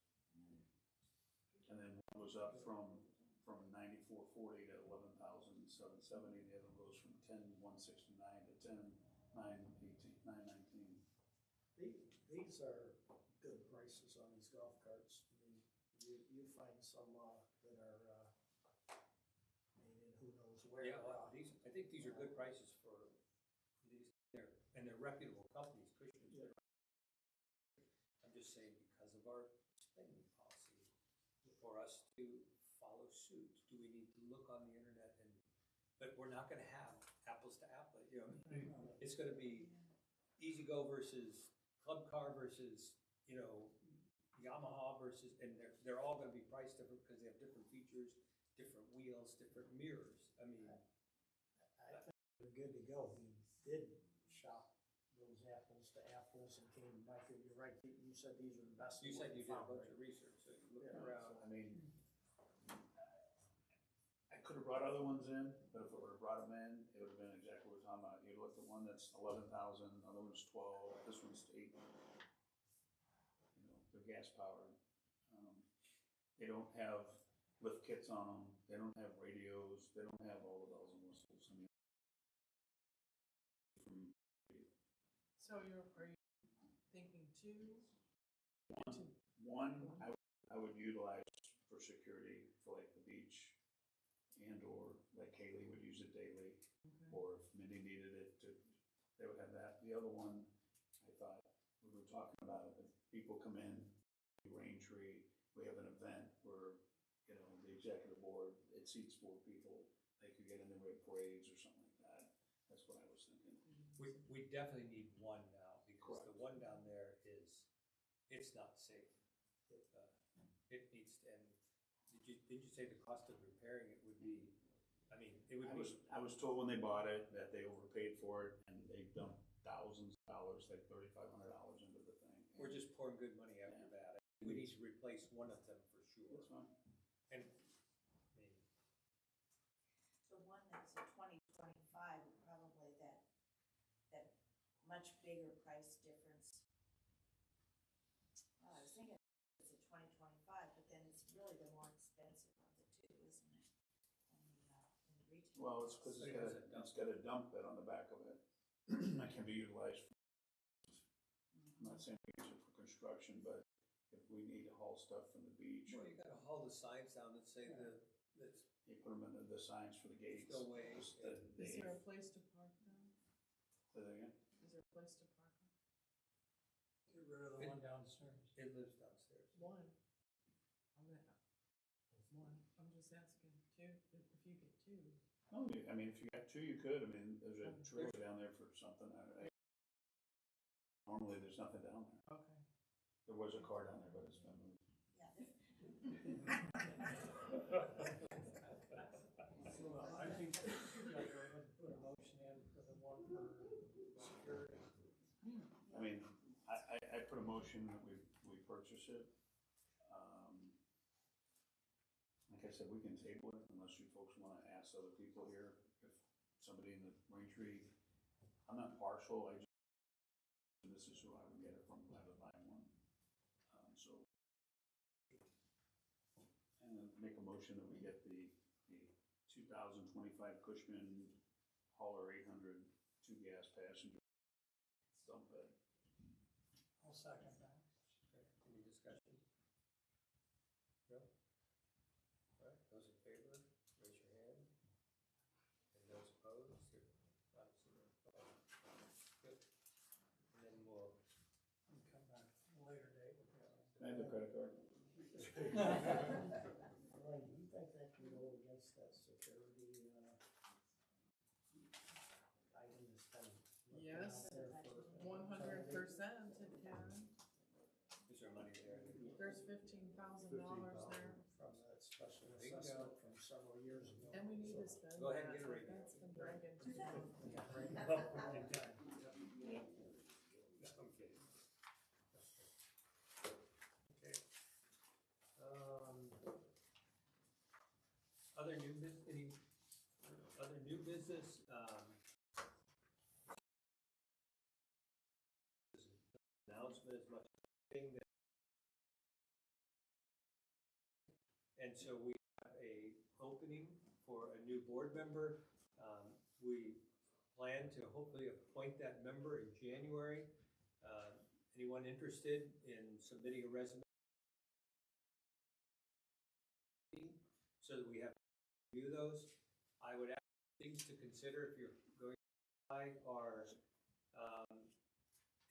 And then one goes up from $9,440 to $11,770. The other one goes from $10,169 to $10,919. These are good prices on these golf carts. You find some that are made in who knows where. Yeah, well, I think these are good prices for these, and they're reputable companies, Cushman's. Yeah. I'm just saying, because of our spending policy, for us to follow suit, do we need to look on the internet but we're not gonna have apples to apples, it's gonna be E-Z-GO versus Club Car versus, Yamaha versus, and they're all gonna be priced different because they have different features, different wheels, different mirrors. I think we're good to go. We did shop those apples to apples and came back, and you're right, you said these are the best. You said you did a found, bunch right? of research, so you looked Yeah, around. I could have brought other ones in, but if I would have brought them in, it would have been exactly what we're talking about. You look at one that's 11,000, other one's 12, this one's 8. They're gas powered. They don't have lift kits on them. They don't have radios. They don't have all the bells and whistles. So are you thinking 2? One, I would utilize for security for like the beach, and or like Kaylee would use it daily, or if Mindy needed it, they would have that. The other one, I thought, we were talking about it, if people come in, Raintree, we have an event where, the executive board, it seats 4 people, they could get in there with parades or something like that. That's what I was thinking. We definitely need one now, because Correct. the one down there it's not safe. It needs to, and did you say the cost of repairing it would be, it would be. I was told when they bought it that they overpaid for it, and they dumped thousands of dollars, like $3,500 into the thing. We're just pouring good money after that. We need to replace one of them for sure. That's fine. And, The one that's a 2025, probably that much bigger price difference. Well, I was thinking it's a 2025, but then it's really the more expensive of the two, isn't it? In the retail. Well, it's because But it has a dump. it's got a dump bed on the back of it. That can be utilized. I'm not saying we use it for construction, but if we need to haul stuff from the beach, Well, you gotta haul the signs down that say that's you put them into the signs for the gates. no way. Is there a place to park them? Say that again? Is there a place to park them? Get rid of the one downstairs. It lives downstairs. One. I'm just asking, two, if you get two. No, I mean, if you got two, you could. I mean, there's a trailer down there for something. Normally, there's nothing down there. Okay. There was a car down there, but it's been moved. Yeah. So I think you gotta go ahead and put a motion in for the one for security. I mean, I put a motion that we purchase it. Like I said, we can table it unless you folks wanna ask other people here, if somebody in the Braintree, I'm not partial, this is who I would get it from, if I would buy one. So, and then make a motion that we get the 2025 Cushman Hauler 800 2 gas passenger dump bed. I'll second that. Okay, any discussion? No? All right, those in favor, raise your hand. And those opposed, obviously, good. And then we'll, And come back at a later date with the other. Can I have the credit card? Ryan, do you think that can go against that security, item that's been looking Yes. out there for? 100% it can. is there money there? There's $15,000 there. From that special There you go. assessment from several years ago. And we need to spend Go ahead and that, get a but rate. that's been dragging too long. Yeah, right. I'm kidding. Okay. Other new any other new business, announcement as much thing that. And so we have a opening for a new board member. We plan to hopefully appoint that member in January. Anyone interested in submitting a resume? So that we have to review those. I would ask things to consider if you're going to apply are,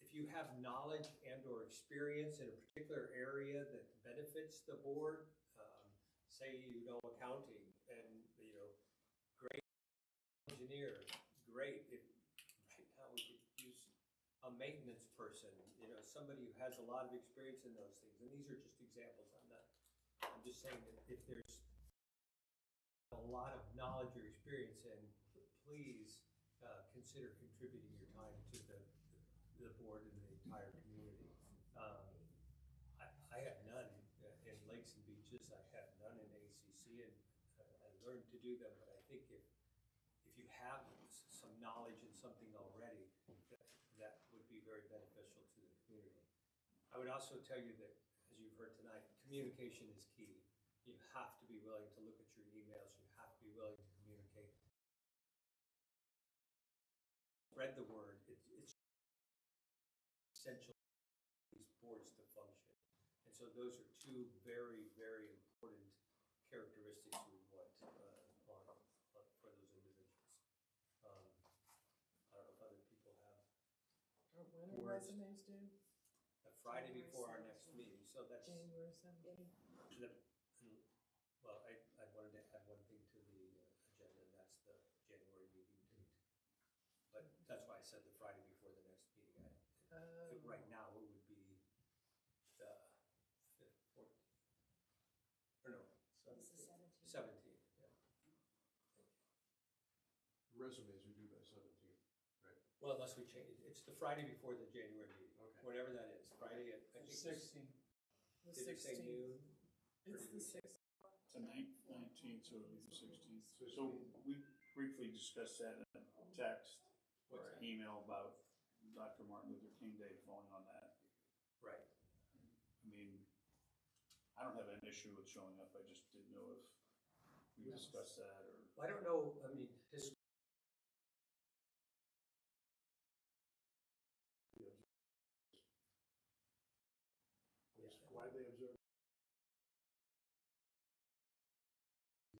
if you have knowledge and or experience in a particular area that benefits the board, say you know accounting and, you know, great engineer, great. If right now we could use a maintenance person, you know, somebody who has a lot of experience in those things. And these are just examples. I'm just saying that if there's a lot of knowledge or experience, and please consider contributing your time to the board and the entire community. I have none in lakes and beaches. I have none in ACC, and I learned to do them. But I think if you have some knowledge in something already, that would be very beneficial to the community. I would also tell you that, as you've heard tonight, communication is key. You have to be willing to look at your emails. You have to be willing to communicate. Spread the word. It's essential for these boards to function. And so those are two very, very important characteristics we want for those individuals. I don't know if other people have. When are Words. resumes due? The Friday before our next meeting, so that's. January 17th. Well, I wanted to add one thing to the agenda, and that's the January meeting date. But that's why I said the Friday before the next meeting. Right now, it would be the 5th, 14th. Or no, It's the 17th. 17th, yeah. Resumes are due by 17th, right? Well, unless we change, it's the Friday before the January meeting, Okay. whatever that is, Friday at, I think. 16. The Did it say 16th. noon? It's the 16th. It's the 19th, so it'll be the 16th. So we briefly discussed that in a text or What's an that? email about Dr. Martin Luther King Day falling on that. Right. I mean, I don't have an issue with showing up. I just didn't know if we discussed that or I don't know, I mean, his, Why they observe?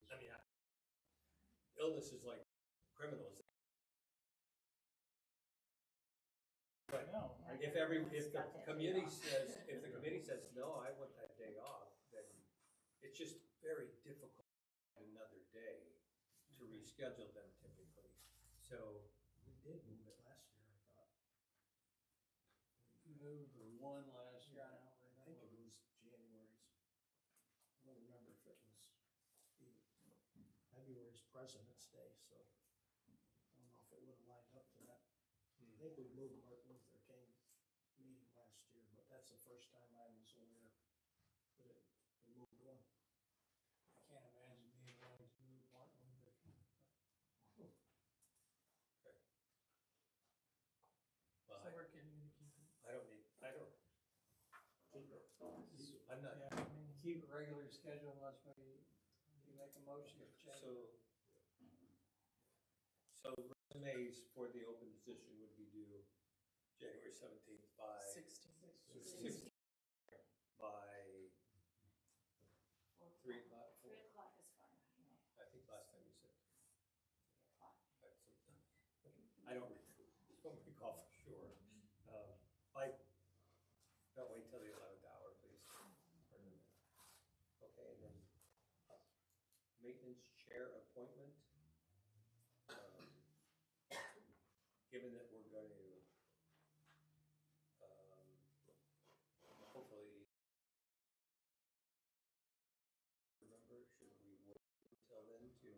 I mean, illness is like criminals. But No, if the committee says, no, I want that day off, then it's just very difficult another day to reschedule them typically. So, We did move it last year, I thought. you moved one last year. I think it was January's. I don't remember if it was February's President's Day, so I don't know if it would have lined up to that. I think we moved Martin Luther King meeting last year, but that's the first time I was aware that we moved one. I can't imagine being willing to move Martin Luther King. well, So we're getting to keep it. I don't need, I don't, I'm not, Yeah, I mean, keep a regular schedule unless you make a motion to change. so resumes for the open position would be due January 17th by 16. by 3 o'clock. 3 o'clock is fine, you know, I think last time you said. 3 o'clock. I don't recall for sure. Don't wait till the 11th hour, please. Okay, and then maintenance chair appointment. Given that we're going to, hopefully, remember, should we wait until then to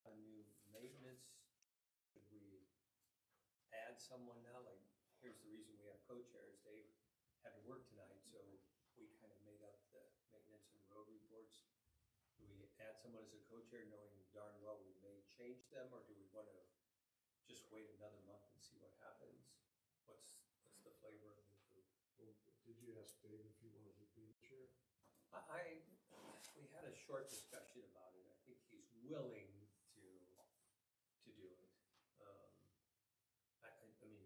a new maintenance? Should we add someone now? Like, here's the reason we have co-chairs. Dave had to work tonight, so we kind of made up the maintenance and road reports. Do we add someone as a co-chair knowing darn well we may change them, or do we want to just wait another month and see what happens? What's the flavor of the group? Well, did you ask Dave if he wanted to be the chair? We had a short discussion about it. I think he's willing to do it. I mean,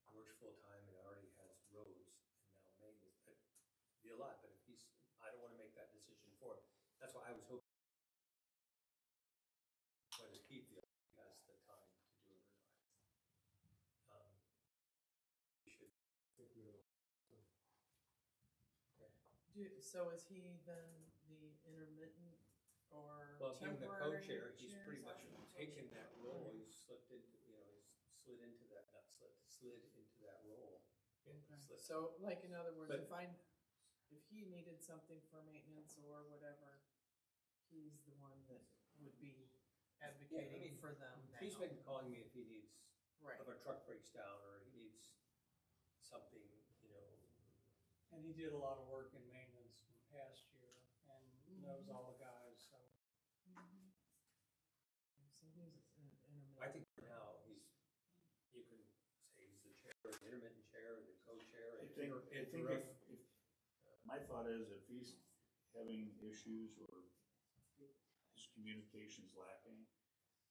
he works full-time and already has roads and now maintenance. It'd be a lot, but if I don't want to make that decision for him. That's why I was hoping whether he feels he has the time to do it or not. We should. I think we have. So is he then the intermittent or Well, being the temporary co-chair, he's chair? pretty much taken that role. He's slipped into, slid into that, not slipped, slid into that role. Yeah, Okay. slipped. So like in other words, But- if he needed something for maintenance or whatever, he's the one that would be advocating mean, for them now. He's been calling me if he needs, Right. if a truck breaks down or he needs something, And he did a lot of work in maintenance in the past year and knows all the guys, so. Mhm. So he's an intermittent. I think for now, you can say he's the chair, or the intermittent chair, or the co-chair. I think if my thought is if he's having issues or his communication's lacking,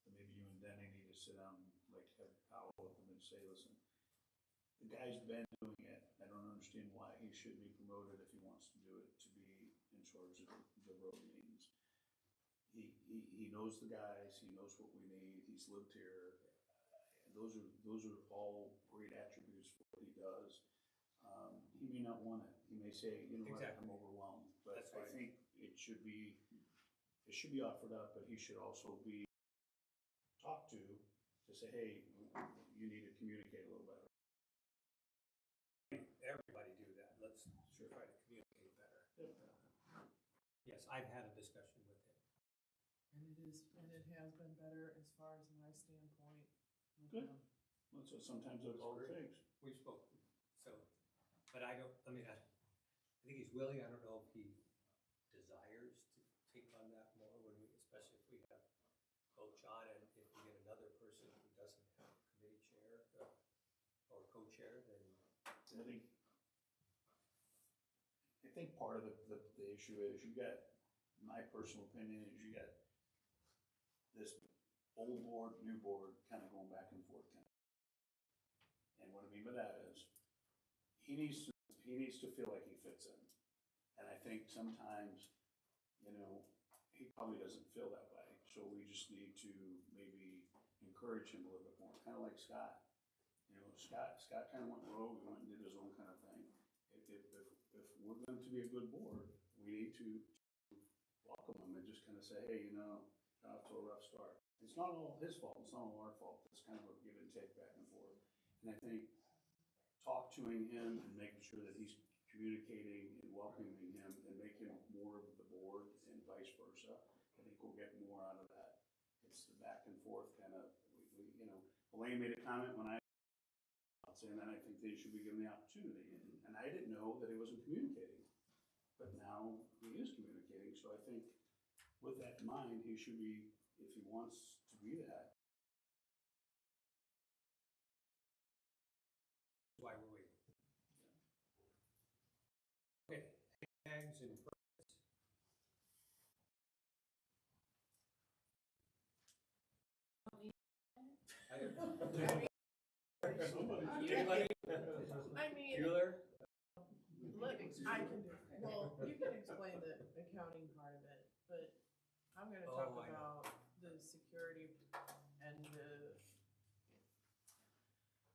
then maybe you and Denny need to sit down, like have a powwow with him and say, listen, the guy's been doing it. I don't understand why he should be promoted if he wants to do it, to be in charge of the road meetings. He knows the guys, he knows what we need, he's lived here. And those are all great attributes for what he does. He may not want it. He may say, you know what, Exactly. I'm overwhelmed. But That's I right. think it should be offered up, but he should also be talked to say, hey, you need to communicate a little better. Everybody do that. Let's try to communicate better. Yes, I've had a discussion with him. And it has been better as far as my standpoint. with Good. him. So sometimes that's all it takes. We've spoken, but I think he's willing. I don't know if he desires to take on that more especially if we have both John and if we get another person who doesn't have a committee chair or co-chair, then. I think part of the issue is my personal opinion is you got old board, new board, kind of going back and forth. And what I mean by that is, he needs to feel like he fits in. And I think sometimes, he probably doesn't feel that way. So we just need to maybe encourage him a little bit more, kind of like Scott. Scott kind of went rogue and went and did his own kind of thing. If we're going to be a good board, we need to welcome him and just kind of say, hey, got off to a rough start. It's not all his fault, it's not all our fault. It's kind of a give and take back and forth. And I think talking him and making sure that he's communicating and welcoming him and make him more of the board and vice versa, I think we'll get more out of that. It's the back and forth kind of, Elaine made a comment when I was saying that I think they should be given the opportunity. And I didn't know that he wasn't communicating, but now he is communicating. So I think with that in mind, he should be, if he wants to be that. Why we're waiting. Okay, tags and permits. Anybody? I mean, Bueller? look, I can do, well, you can explain the accounting part of it, but I'm gonna talk Oh, I know. about the security and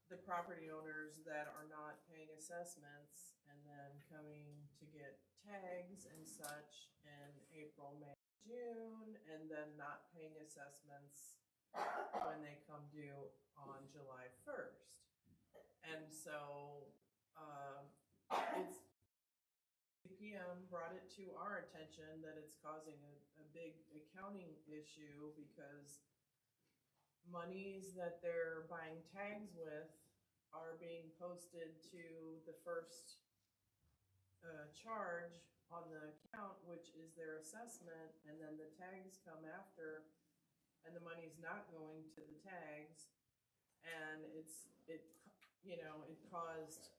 the property owners that are not paying assessments and then coming to get tags and such in April, May, June, and then not paying assessments when they come due on July 1st. And so, it's, CPM brought it to our attention that it's causing a big accounting issue because monies that they're buying tags with are being posted to the first charge on the account, which is their assessment, and then the tags come after, and the money's not going to the tags, and it caused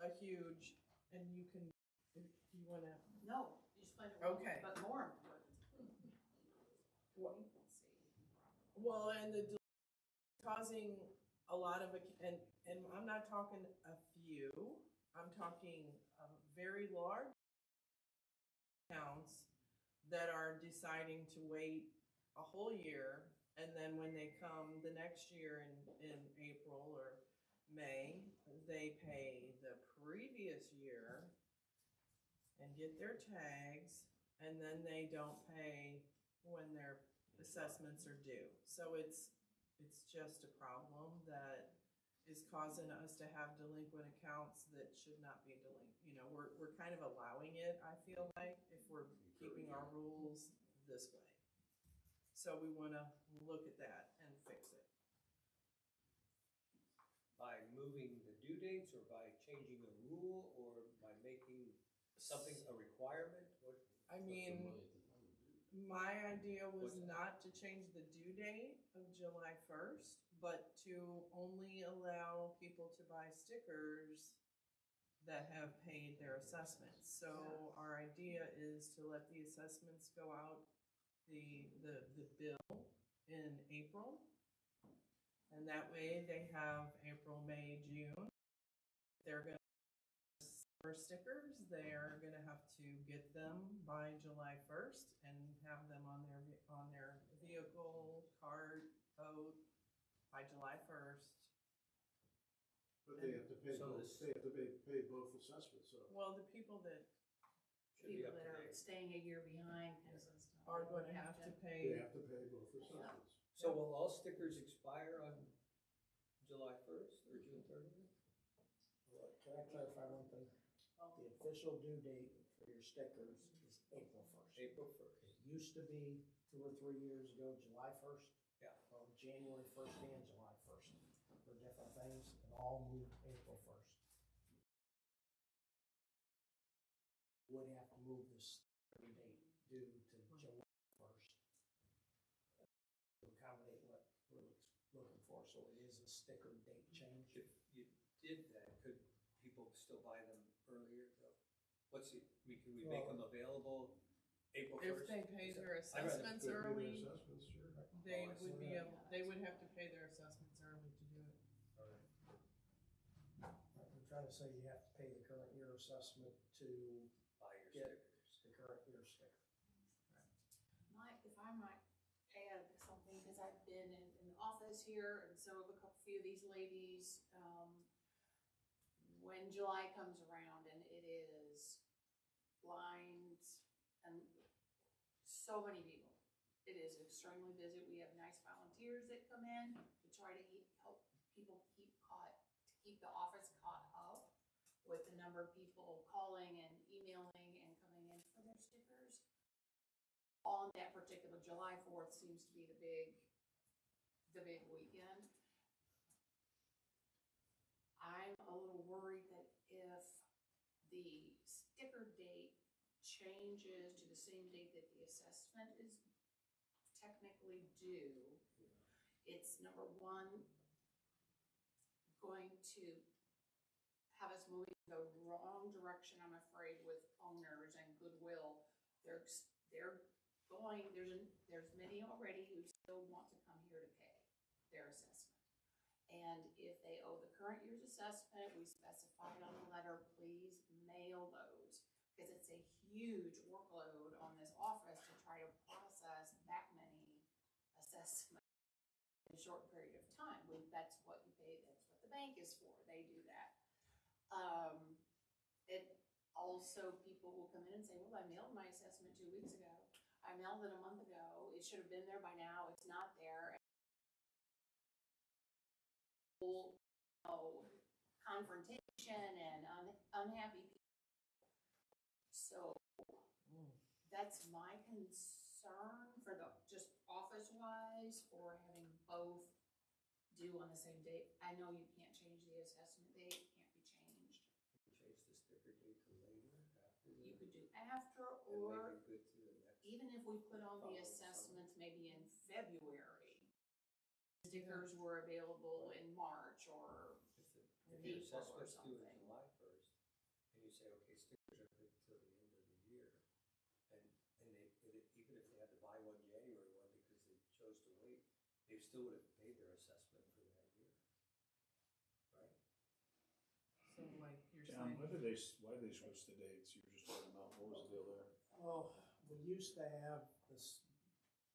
a huge, and you can, if you wanna. No, you explained it wrong, Okay. but more important. Well, and causing a lot of, and I'm not talking a few, I'm talking very large accounts that are deciding to wait a whole year, and then when they come the next year in April or May, they pay the previous year and get their tags, and then they don't pay when their assessments are due. So it's just a problem that is causing us to have delinquent accounts that should not be delinquent. We're kind of allowing it, I feel like, if we're keeping our rules this way. So we wanna look at that and fix it. By moving the due dates, or by changing a rule, or by making something a requirement? I mean, my idea was not to change the due date of July 1st, but to only allow people to buy stickers that have paid their assessments. So our idea is to let the assessments go out, the bill in April. And that way they have April, May, June. They're gonna for stickers, they are gonna have to get them by July 1st and have them on their vehicle, cart, boat by July 1st. But they have to pay So both, this- they have to pay both assessments, so. Well, the people that Should be People up to that are date. staying a year behind because of stuff. are gonna have to They pay, have to pay both assessments. So will all stickers expire on July 1st or June 30th? Can I clarify one thing? The official due date for your stickers is April 1st. April 1st. It used to be 2 or 3 years ago, July 1st. Yeah. Well, January 1st and July 1st for different things, and all moved April 1st. Would have to move the sticker date due to July 1st to accommodate what we're looking for, so it is a sticker date change. If you did that, could people still buy them earlier though? Can we make them available April 1st? if they pay their I'd rather assessments They pay their early, assessments, sure. they would be able They would have to pay their assessments early to do it. We're trying to say you have to pay the current year assessment to Buy your get stickers. the current year sticker. Mike, if I might add something, because I've been in the office here, and so have a few of these ladies, when July comes around and it is lines and so many people, it is extremely busy. We have nice volunteers that come in to try to help people keep the office caught up with the number of people calling and emailing and coming in for their stickers. On that particular July 4th seems to be the big weekend. I'm a little worried that if the sticker date changes to the same date that the assessment is technically due, it's number one, going to have us moving in the wrong direction, I'm afraid, with owners and goodwill. There's many already who still want to come here to pay their assessment. And if they owe the current year's assessment, we specified on the letter, please mail those, because it's a huge workload on this office to try to process that many assessments in a short period of time. That's what you pay, that's what the bank is for, they do that. It also, people will come in and say, well, I mailed my assessment 2 weeks ago. I mailed it a month ago. It should have been there by now. It's not there. Confrontation and unhappy people. So that's my concern for just office-wise, for having both due on the same date. I know you can't change the assessment date, can't be changed. You can change the sticker date to later, after You the, could do after, and or make it good to the next. even if we put on the following assessments maybe in February, stickers were available in March or If your April or assessment's due in something. July 1st, and you say, okay, stickers are good till the end of the year, and even if they had to buy one January one because they chose to wait, they still would have paid their assessment for that year, right? So like you're John, saying, why did they switch the dates? You were just talking about, what was the deal there? Well, we used to have this,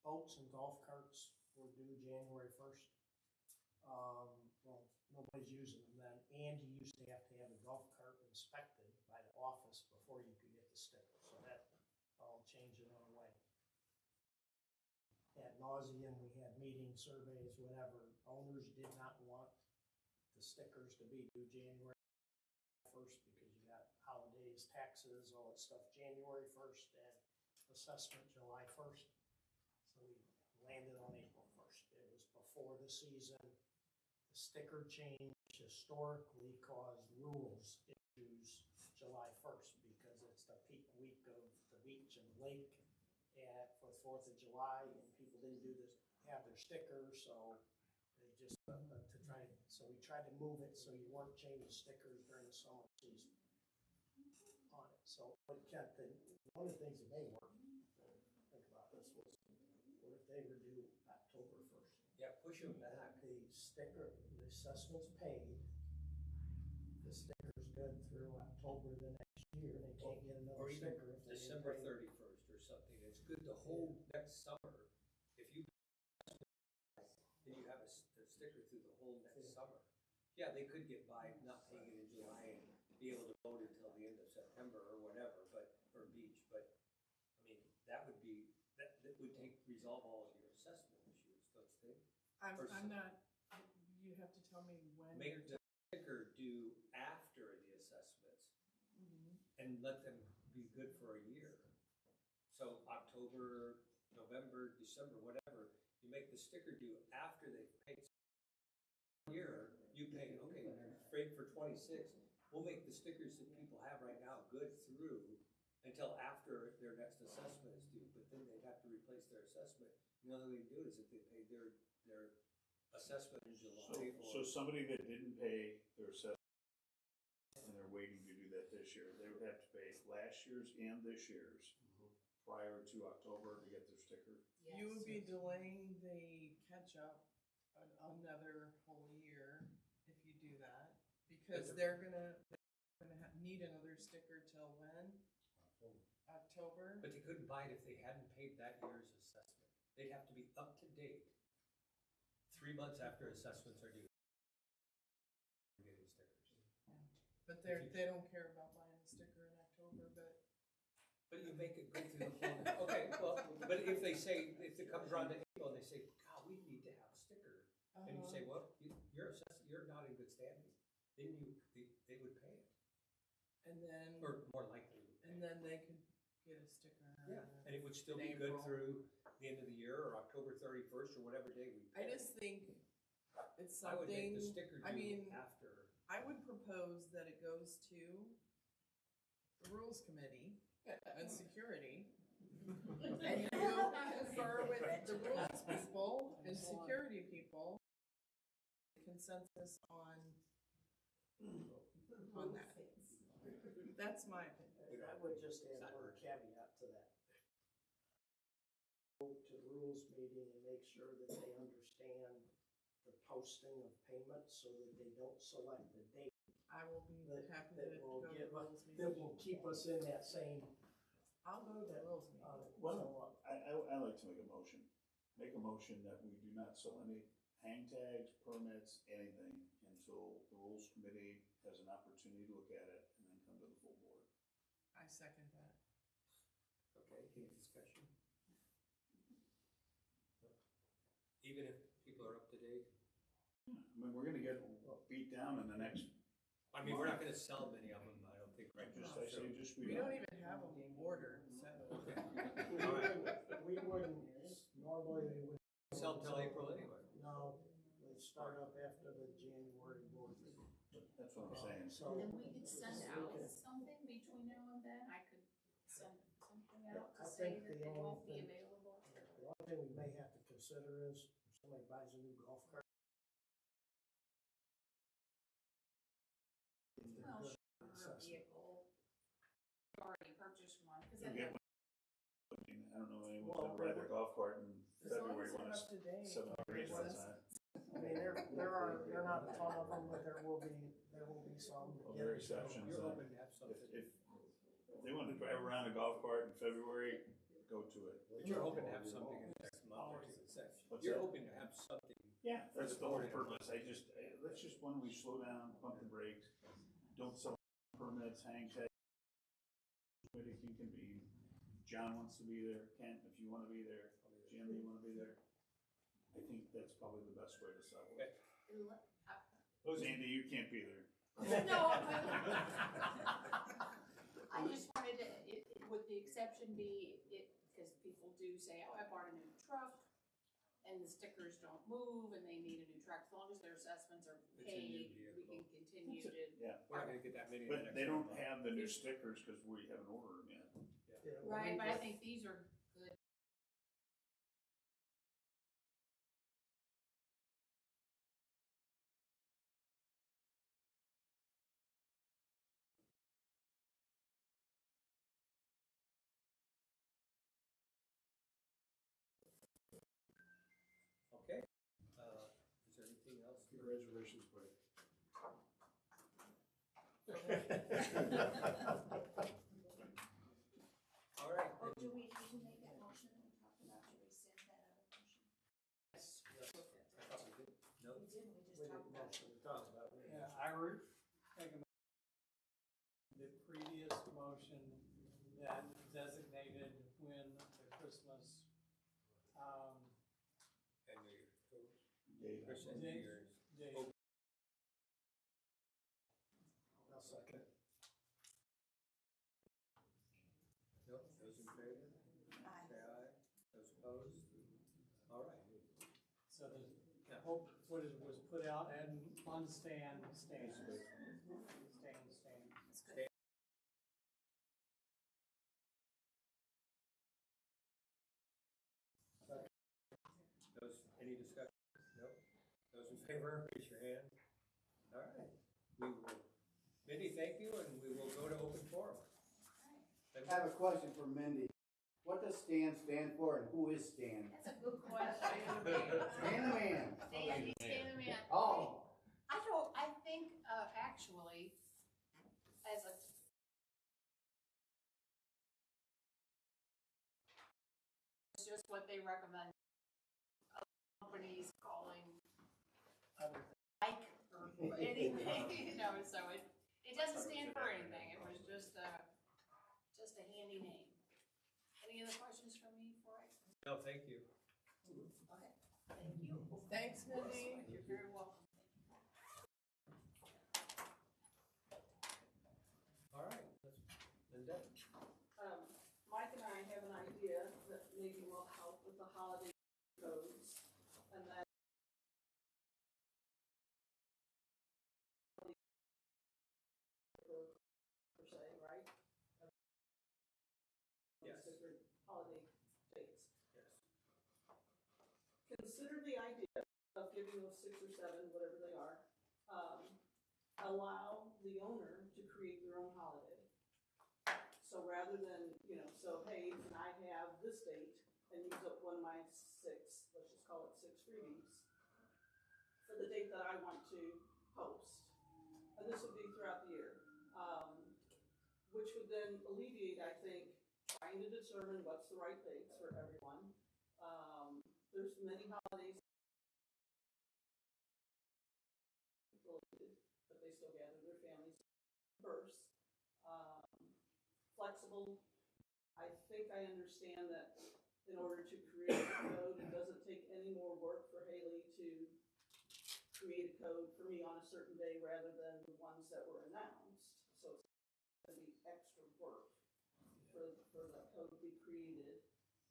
boats and golf carts were due January 1st. Well, nobody's using them then, and you used to have a golf cart inspected by the office before you could get the sticker, so that all changed in our way. Ad nauseum, we had meetings, surveys, whatever. Owners did not want the stickers to be due January 1st because you got holidays, taxes, all that stuff, January 1st, and assessment July 1st. So we landed on April 1st. It was before the season. The sticker change historically caused rules issues July 1st because it's the peak week of the beach and lake for the 4th of July, and people didn't have their stickers, so they just, so we tried to move it so you weren't changing stickers during the summer season on it. So one of the things that may work, think about this, was what if they were due October 1st? Yeah, push them back. The assessment's paid, the sticker's good through October the next year, they can't get Or another even sticker if they didn't December pay. 31st or something, it's good the whole next summer. If you, then you have a sticker through the whole next summer. Yeah, they could get by not paying it in July and be able to vote until the end of September or whatever, or beach, but, I mean, that would resolve all of your assessment issues, don't you think? I'm Or not, you have to tell me when. Make the sticker due after the assessments and let them be good for a year. So October, November, December, whatever, you make the sticker due after they've paid. Year, you pay, okay, freight for 26, we'll make the stickers that people have right now good through until after their next assessment is due, but then they'd have to replace their assessment. And the only way to do it is if they paid their assessment in July. So somebody that didn't pay their assessment and they're waiting to do that this year, they would have to pay last year's and this year's prior to October to get their sticker. You would be delaying the catch-up another whole year if you do that, because they're gonna need another sticker till when? October? But they couldn't buy it if they hadn't paid that year's assessment. They'd have to be up to date 3 months after assessments are due. Getting stickers. But they don't care about buying a sticker in October, but. But you make it go through the whole, okay, well, but if they say, if it comes around to April and they say, God, we need to have a sticker. And you say, well, you're not in good standing, then they would pay it, And then, or more likely would pay and it. then they could get a sticker. Yeah, and it would still in be good April. through the end of the year or October 31st or whatever day we. I pick. just think it's I would make the something, sticker I due mean, after. I would propose that it goes to the rules committee and security. And you confer with the rules people and security people, consensus on that. That's my opinion. I would just add one caveat to that. Go to the rules meeting and make sure that they understand the posting of payments so that they don't select a date I will be happy that to will go to give, the rules meeting. that will keep us in that same, I'll go to the rules meeting. Well, I like to make a motion. Make a motion that we do not sell any hang tags, permits, anything until the rules committee has an opportunity to look at it and then come to the full board. I second that. Okay, any discussion? Even if people are up to date? I mean, we're gonna get beat down in the next, I mean, we're not gonna sell many of them, I don't think, right now. I say just We don't even have them ordered, so. Okay. we wouldn't, normally we would. Sell till April anyway. No, they start up after the January board meeting. That's what I'm saying. So. And we could send out something between now and then, I could send something out to I say think that the they only won't be thing- available. The only thing we may have to consider is if somebody buys a new golf cart. Well, sure, a vehicle, you already purchased one, cause You'll then get one. I mean, I don't know anyone's Well, gonna ride their golf cart in As long February as when they're it's up to date. 7 degrees outside. I mean, there are not a ton of them, but there will be some. Well, there are exceptions. You're hoping to have something, If they want to drive around a golf cart in February, go to it. but you're hoping to have something in the next month or two. What's You're that? hoping to have something. Yeah, that's the whole purpose. Let's just, when we slow down, pump the brakes, don't sell permits, hang tags. Committee can convene. John wants to be there, Kent, if you wanna be there, Jim, you wanna be there. I think that's probably the best way to sell it. Andy, you can't be there. No, I just wanted to, would the exception be, because people do say, oh, I bought a new truck, and the stickers don't move, and they need a new truck, as long as their assessments are It's a new paid, we vehicle. can continue to. Yeah, We're not gonna get that many in the but next they don't month. have the new stickers because we haven't ordered them yet. Right, but I think these are good. Okay, is there anything else? Your reservation's quick. All right. Or do we need to make that motion that we talked about to rescind that other motion? Yes, yes. I thought we did. No? We did, we just We talked didn't about it. mention, we talked about it. Yeah, make a the previous motion that designated when the Christmas, And New Year's. Data. Christmas, New Year's. day. I'll second. No, those in favor? Aye. Say aye. Those opposed? All right. So what it was put out and on stand. Those, any discussion? No? Those in favor, raise your hand. All right. We will, Mindy, thank you, and we will go to open forum. I have a question for Mindy. What does STAN stand for and who is STAN? That's a good question. Stan the man. Sandy it's just what they recommend. Other companies calling like or anything, you know, so it doesn't stand for anything. It was just a handy name. Any other questions for me before I? No, thank you. Okay, thank you. Thanks, Mindy. You're very welcome. All right, Linda. Mike and I have an idea that maybe will help with the holiday codes, and that per se, right? Yes. Different holiday dates. Yes. Consider the idea of giving those 6 or 7, whatever they are, allow the owner to create their own holiday. So rather than, you know, so hey, can I have this date and use up one of my 6, let's just call it 6 freebies, for the date that I want to host. And this would be throughout the year, which would then alleviate, I think, trying to determine what's the right dates for everyone. There's many holidays related, but they still gather their families first. Flexible. I think I understand that in order to create a code, it doesn't take any more work for Haley to create a code for me on a certain day rather than the ones that were announced. So it's going to be extra work for the code to be created.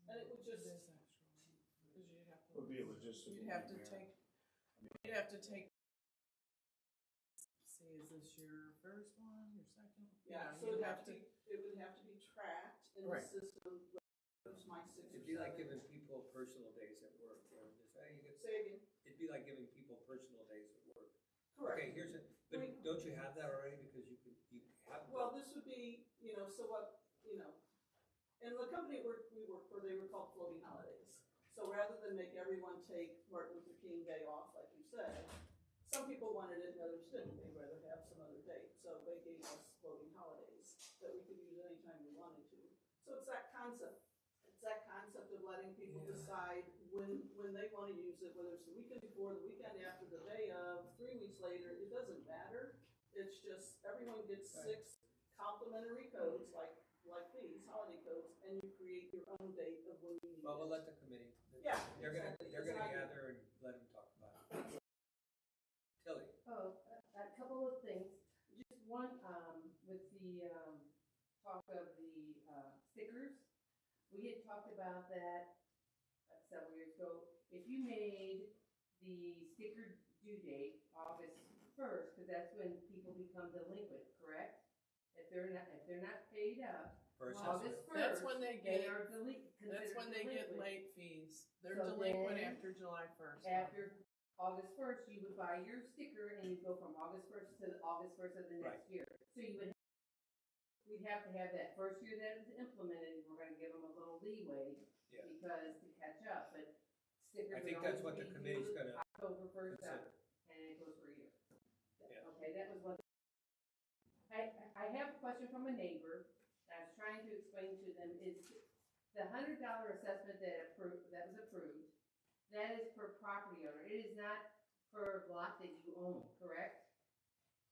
And it would just, It is extra, because you'd have to. Would be a logistical. You'd have to nightmare. take. See, is this your first one, your second? yeah, You so know, it would have to be tracked in the Right. system. Where's my 6 or It'd be like 7? giving people personal days at work. You know, just, hey, you get, Say again. it'd be like giving people personal days at work. Correct. Okay, here's it. But don't you have that already? Because you have. Well, this would be, you know, so what, you know, in the company we work for, they were called floating holidays. So rather than make everyone take Martin Luther King Day off, like you said, some people wanted it and others didn't. They'd rather have some other date. So they gave us floating holidays that we could use anytime we wanted to. So it's that concept. It's that concept of letting people decide when they want to use it, whether it's the weekend before, the weekend after, the day of, 3 weeks later, it doesn't matter. It's just everyone gets 6 complimentary codes like these holiday codes, and you create your own date of when you need Well, it. we'll let the committee. Yeah, They're gonna exactly. It's an idea. gather and let them talk about it. Tilly. Oh, a couple of things. Just one, with the, talk of the, stickers. We had talked about that several years ago. If you made the sticker due date August 1st, because that's when people become delinquent, correct? If they're not paid up, First, August 1st. That's when they get, are that's when they get delinquent. late fees. They're So delinquent then- after July 1st. After August 1st, you would buy your sticker and you go from August 1st to August 1st of the next year. So we'd have to have that first year that it's implemented, we're gonna give them a little leeway Yeah. because to catch up, but stickers. I think would that's always what the be committee's due gonna October 1st up, consider. and it goes for a year. Yeah. Okay, that was one. I have a question from a neighbor, I was trying to explain to them, is the $100 assessment that was approved, that is per property owner, it is not per lot that you own, correct?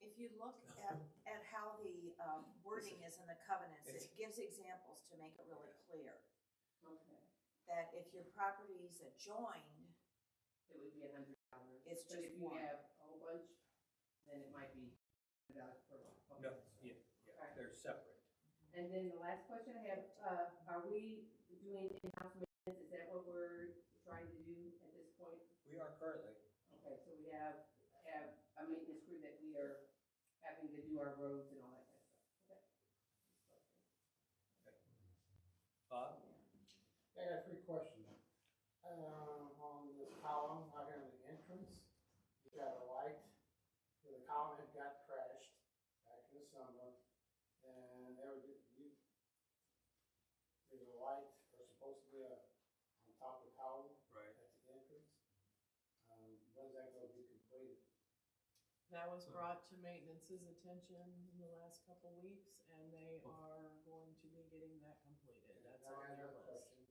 If you look at how the wording is in the covenants, it gives examples to make it really clear. Okay. That if your property's adjoined, It would be $100. It's But just if you one. have a whole bunch, then it might be $100 per lot. Okay. No, yeah, they're separate. And then the last question I have, are we doing in-house maintenance? Is that what we're trying to do at this point? We are currently. Okay, so we have a maintenance crew that we are having to do our roads and all that kind of stuff. Okay. Bob? I got 3 questions. On this column out here in the entrance, you got a light. The column had got crashed back in the summer, and there's a light, or supposed to be on top of the column Right. at the entrance. When's that going to be completed? That was brought to maintenance's attention in the last couple weeks, and they are going to be getting that completed. That's Now, I on got their another list. question.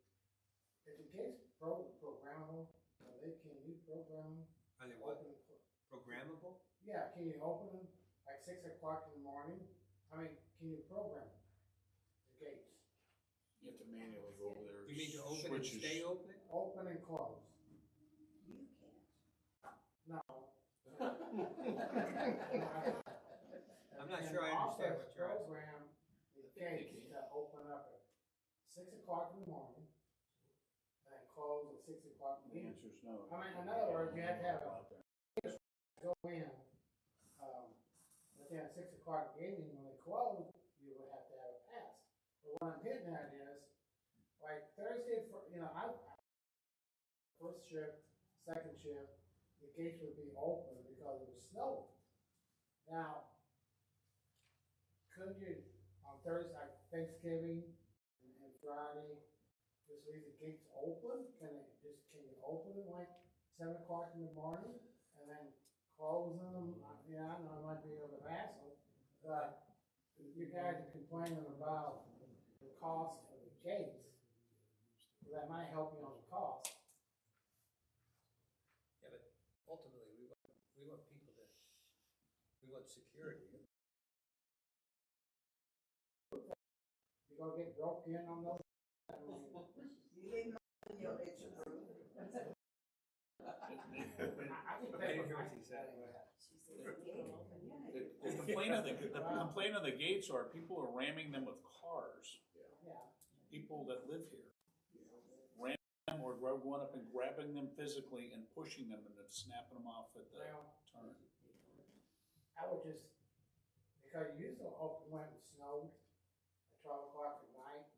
If the gate's programmable, can you program Are they them? what, Open and close? programmable? Yeah, can you open them like 6 o'clock in the morning? I mean, can you program the gates? You have to manually go over there. You mean to open and switches. stay open? Open and close. You can't. No. I'm not sure I understand what you're asking. Program the gates to open up at 6 o'clock in the morning and then close at 6 o'clock in the The evening. answer's no. I mean, in other words, you have to have Out there. go in, but then at 6 o'clock in the evening, when they close, you would have to have a pass. But what I'm getting at is, like Thursday, first shift, second shift, the gates would be open because it was snowing. Now, could you, on Thursday, like Thanksgiving and Friday, just leave the gates open? Can you open them like 7 o'clock in the morning and then close them? Yeah, I know it might be a little hassle, but you guys are complaining about the cost of the gates. So that might help you on the cost. Yeah, but ultimately, we want people to, we want security. You're gonna get broke in on those. I mean, You leave them in your picture proof. I can I pay didn't for hear my. what you said. She said the gate open, yeah. The complaint of the gates are people are ramming them with cars. Yeah. People that live here. Ramming them or going up and grabbing them physically and pushing them and then snapping them off at the Well, turn. I would just, because you used to open when it snowed at 12 o'clock at night.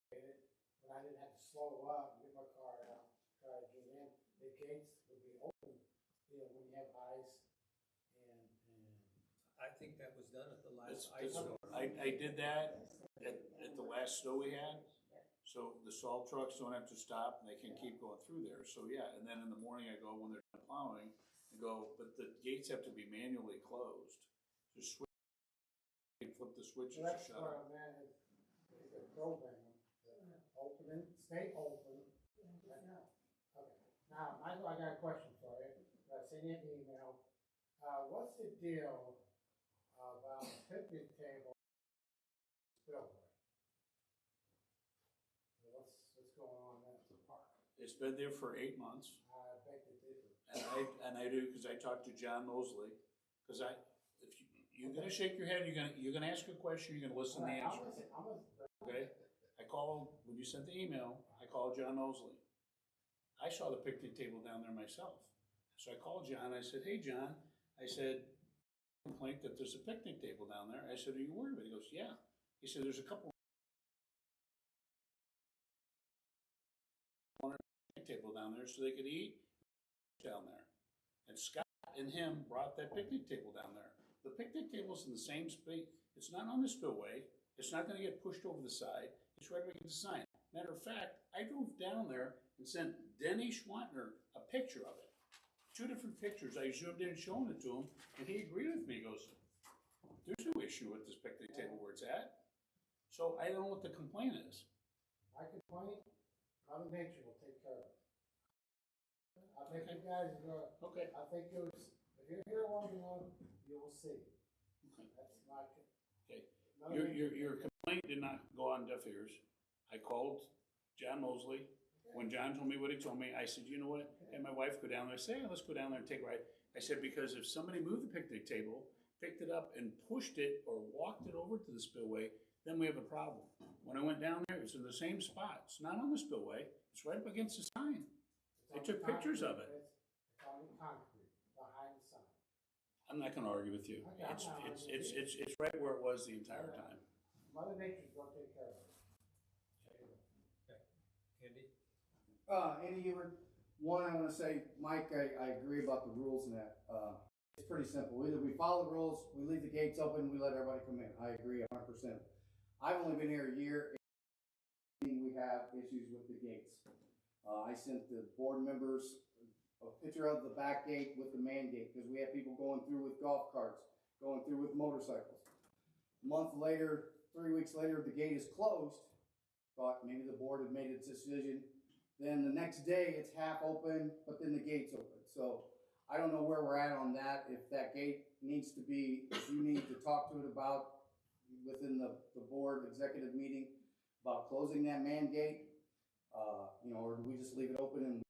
When I didn't have to slow up and get my car out, try to get in, the gates would be open, when you have ice and. I think that was done at the last That's- ice storm. I did that at the last snow we had. So the salt trucks don't have to stop and they can keep going through there. So yeah, and then in the morning I go, when they're done plowing, I go, but the gates have to be manually closed. Just switch, you can flip the switch So and that's shut what it. I meant, is the program, open and stay open. Okay, now, Michael, I got a question for you. I sent you an email. What's the deal about the picnic table spillway? What's going on there at the park? It's been there for 8 months. I beg to differ. And I do, cause I talked to John Mosley, cause if you're gonna shake your head, you're gonna ask a question, you're gonna listen to the answer. Okay, I called, when you sent the email, I called John Mosley. I saw the picnic table down there myself. So I called John, I said, hey, John, I said, complaint that there's a picnic table down there. I said, are you worried about it? He goes, yeah. He said, there's a couple on a picnic table down there so they could eat down there. And Scott and him brought that picnic table down there. The picnic table's in the same space. It's not on the spillway. It's not gonna get pushed over the side. It's right against the sign. Matter of fact, I drove down there and sent Denny Schwantner a picture of it. 2 different pictures. I zoomed in and showing it to him, and he agreed with me. He goes, there's no issue with this picnic table where it's at. So I don't know what the complaint is. My complaint, Mother Nature will take care of it. I think you guys are gonna, Okay. I think if you're here long enough, you will see. That's my. Okay. Mother Nature- Your complaint did not go on deaf ears. I called John Mosley. When John told me what he told me, I said, you know what? And my wife go down there. I said, hey, let's go down there and take a ride. I said, because if somebody moved the picnic table, picked it up and pushed it or walked it over to the spillway, then we have a problem. When I went down there, it's in the same spot. It's not on the spillway. It's right up against the sign. I took pictures of it. It's on the concrete, behind the sign. I'm not gonna argue with you. Okay, I'm not arguing with you. It's right where it was the entire time. Mother Nature's gonna take care of it. Andy? Andy Hubert, one, I wanna say, Mike, I agree about the rules and that, it's pretty simple. Either we follow the rules, we leave the gates open, we let everybody come in. I agree 100%. I've only been here a year, and we have issues with the gates. I sent the board members a picture of the back gate with the man gate, because we have people going through with golf carts, going through with motorcycles. A month later, 3 weeks later, the gate is closed, thought maybe the board had made its decision. Then the next day, it's half open, but then the gate's open. So I don't know where we're at on that, if that gate needs to be, if you need to talk to it about within the board executive meeting about closing that man gate, or do we just leave it open and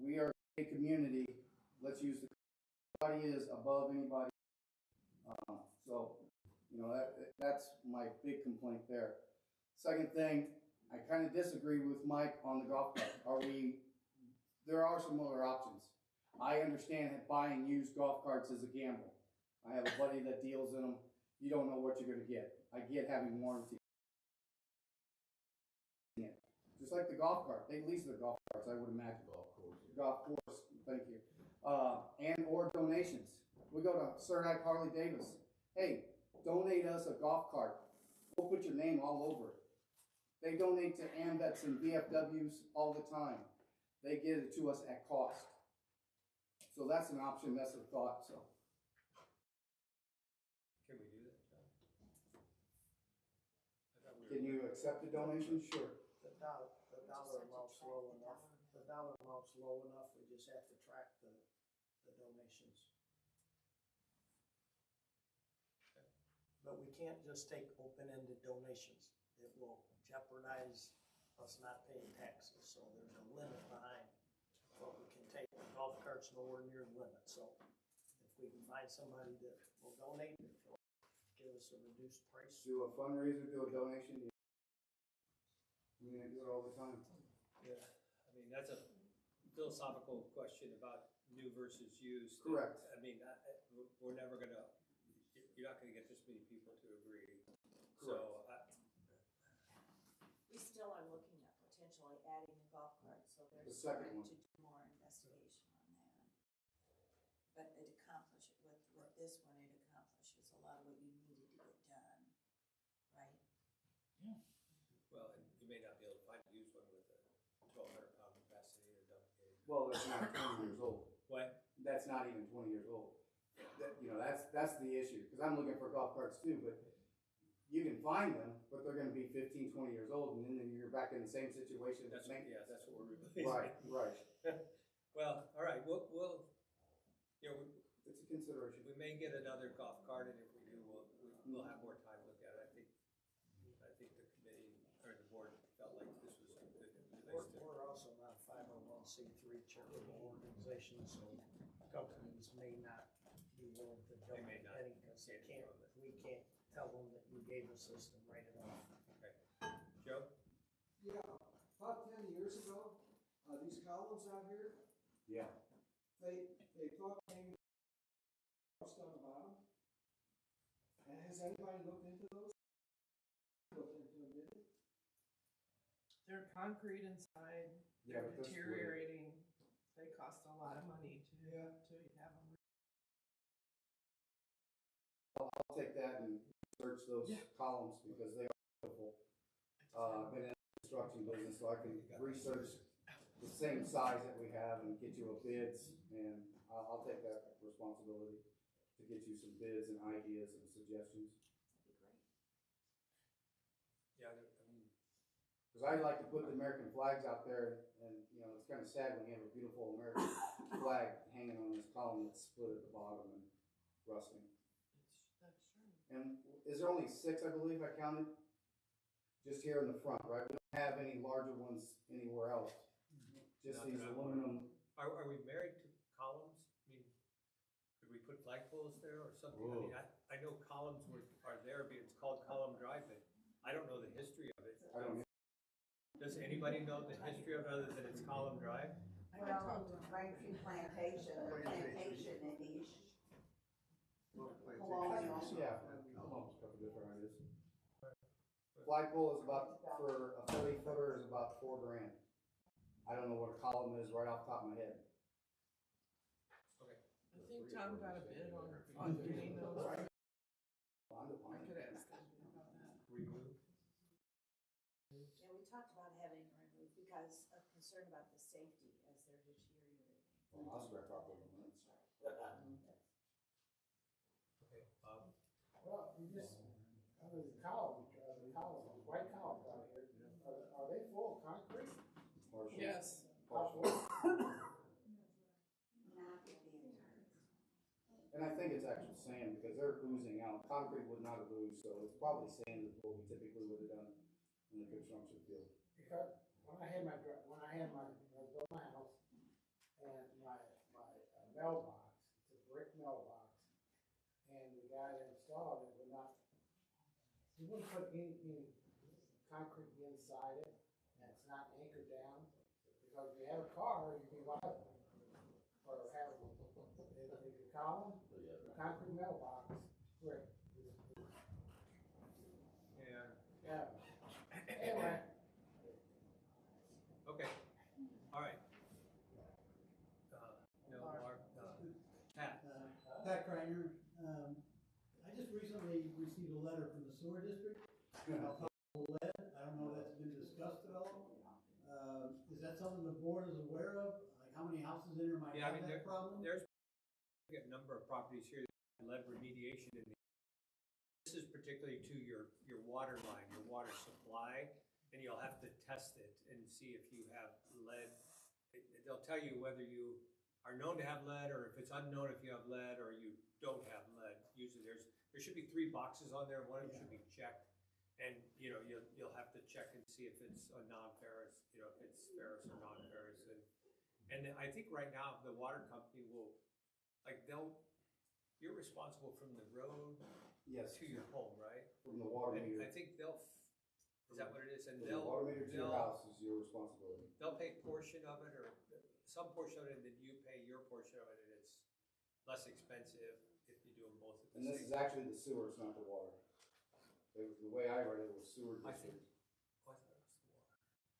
we are a community, let's use the, nobody is above anybody. That's my big complaint there. Second thing, I kind of disagree with Mike on the golf cart. There are some other options. I understand that buying used golf carts is a gamble. I have a buddy that deals in them. You don't know what you're gonna get. I get having warranty. Just like the golf cart, they lease their golf carts, I would imagine. Golf course, thank you. And or donations. We go to Certi Harley Davis. Hey, donate us a golf cart. We'll put your name all over it. They donate to AMVETs and VFWs all the time. They give it to us at cost. So that's an option, that's a thought, so. Can we do that, John? Can you accept a donation? Sure. The dollar amount's low enough. The dollar amount's low enough, we just have to track the donations. But we can't just take open-ended donations. It will jeopardize us not paying taxes, so there's a limit behind what we can take. The golf cart's nowhere near the limit, so if we can find somebody that will donate, if they'll give us a reduced price. Do a fundraiser, do a donation. We do it all the time. Yeah, I mean, that's a philosophical question about new versus used. Correct. I mean, we're never gonna, you're not gonna get this many people to agree. So, We still are looking at potentially adding a golf cart, so The there's second time one. to do more investigation on that. But it accomplishes, with this one, it accomplishes a lot of what you needed to get done, right? well, and you may not be able to find a used one with a 1,200-pound capacity or dump gate. Well, that's not 20 years old. What? That's not even 20 years old. That's the issue, because I'm looking for golf carts too, but you can find them, but they're gonna be 15, 20 years old, and then you're back in the same situation. That's what we're replacing. Right. Well, all right, we'll, It's a consideration. we may get another golf cart, and if we do, we'll have more time to look at it. I think the committee, or the board felt like this was a good place to. We're also not a 501c3 charitable organization, so companies may not be willing to They may donate not. any, because we can't tell them that you gave us this and write it off. Okay. Joe? Yeah, about 10 years ago, these columns out here, Yeah. they thought maybe rust on the bottom. And has anybody looked into those? Looked into them, did they? They're concrete inside, Yeah, they're but that's deteriorating, they cost a lot of money to Yeah. have them. I'll take that and search those columns because they are beautiful. I've been in the construction business, so I can research the same size that we have and get you a bids, and I'll take that responsibility to get you some bids and ideas and suggestions. That'd be great. Yeah, I mean, Because I like to put the American flags out there, and it's kind of sad when you have a beautiful American flag hanging on this column that's split at the bottom and rusting. That's true. And is there only 6, I believe I counted? Just here in the front, right? We don't have any larger ones anywhere else. Just Not these that I'm aluminum. are we married to columns? I mean, could we put flagpoles there or something? I mean, I know columns are there, but it's called Column Drive, but I don't know the history of it. I don't know. Does anybody know the history of it other than it's Column Drive? Well, Braintree Plantation, or Plantation in East. Colonial. Yeah, almost a couple different ideas. Flagpole is about, for a 40-footer is about $4,000. I don't know what a column is right off the top of my head. Okay. I think Tom got a bid on getting those. I could ask him about that. Remove? Yeah, we talked about having it removed because of concern about the safety as they're deteriorating. Well, I'll scrap off those ones. Okay, Well, we just, under the column, because And I think it's actually sand because they're oozing out. Concrete would not have oozed, so it's probably sand is what we typically would have done in the construction field. Because when I had my built my house and my mailbox, it's a brick mailbox, and the guy that installed it would not, he wouldn't put any concrete inside it, and it's not anchored down, because if you have a car, you can liable. Or have, if you column, the concrete mailbox, brick. Yeah, Yeah. Anyway. okay, all right. No, Mark, Pat, Pat Kreiner, I just recently received a letter from the sewer district about possible lead. I don't know if that's been discussed at all. Is that something the board is aware of? Like how many houses in there might Yeah, I have mean, that problem? there's a number of properties here that have lead remediation in the. This is particularly to your water line, your water supply, and you'll have to test it and see if you have lead. They'll tell you whether you are known to have lead, or if it's unknown if you have lead, or you don't have lead. Usually there should be 3 boxes on there, one of them should be checked. And, you know, you'll have to check and see if it's a non-ferrous, you know, if it's ferrous or non-ferrous. And I think right now, the water company will, like, you're responsible from the road Yes. to your home, right? From the water And meter. I think is that what it is? And From the water meter to your house is your responsibility. they'll pay a portion of it, or some portion of it, and then you pay your portion of it, and it's less expensive if you do them both at the And this same is actually the sewer, it's not the water. The way I read it was sewer I think, district. I thought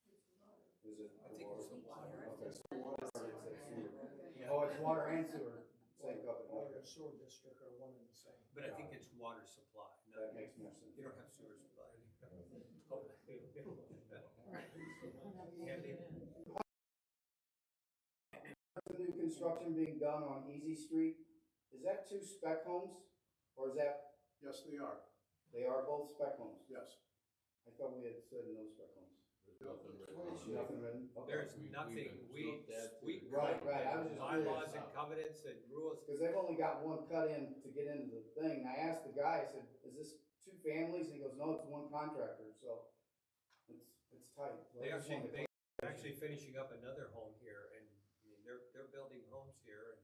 it was the water. Is it? I think it's the water. Okay, so water, it said sewer. Yeah. Oh, it's water and sewer, same company. Water and sewer district are one and the same. But I think it's water supply. That makes more sense. You don't have sewer supply. Andy? The new construction being done on Easy Street, is that 2 spec homes? Or is that, Yes, they are. they are both spec homes? Yes. I thought we had said no spec homes. There's Nothing written? Okay. There's nothing, we Right, I was just bylaws curious. and covenants and rules. Because they've only got one cut in to get into the thing. I asked the guy, I said, is this 2 families? And he goes, no, it's 1 contractor, so it's tight. So I just wanted to They're actually finishing up another home here, and I mean, they're building homes here and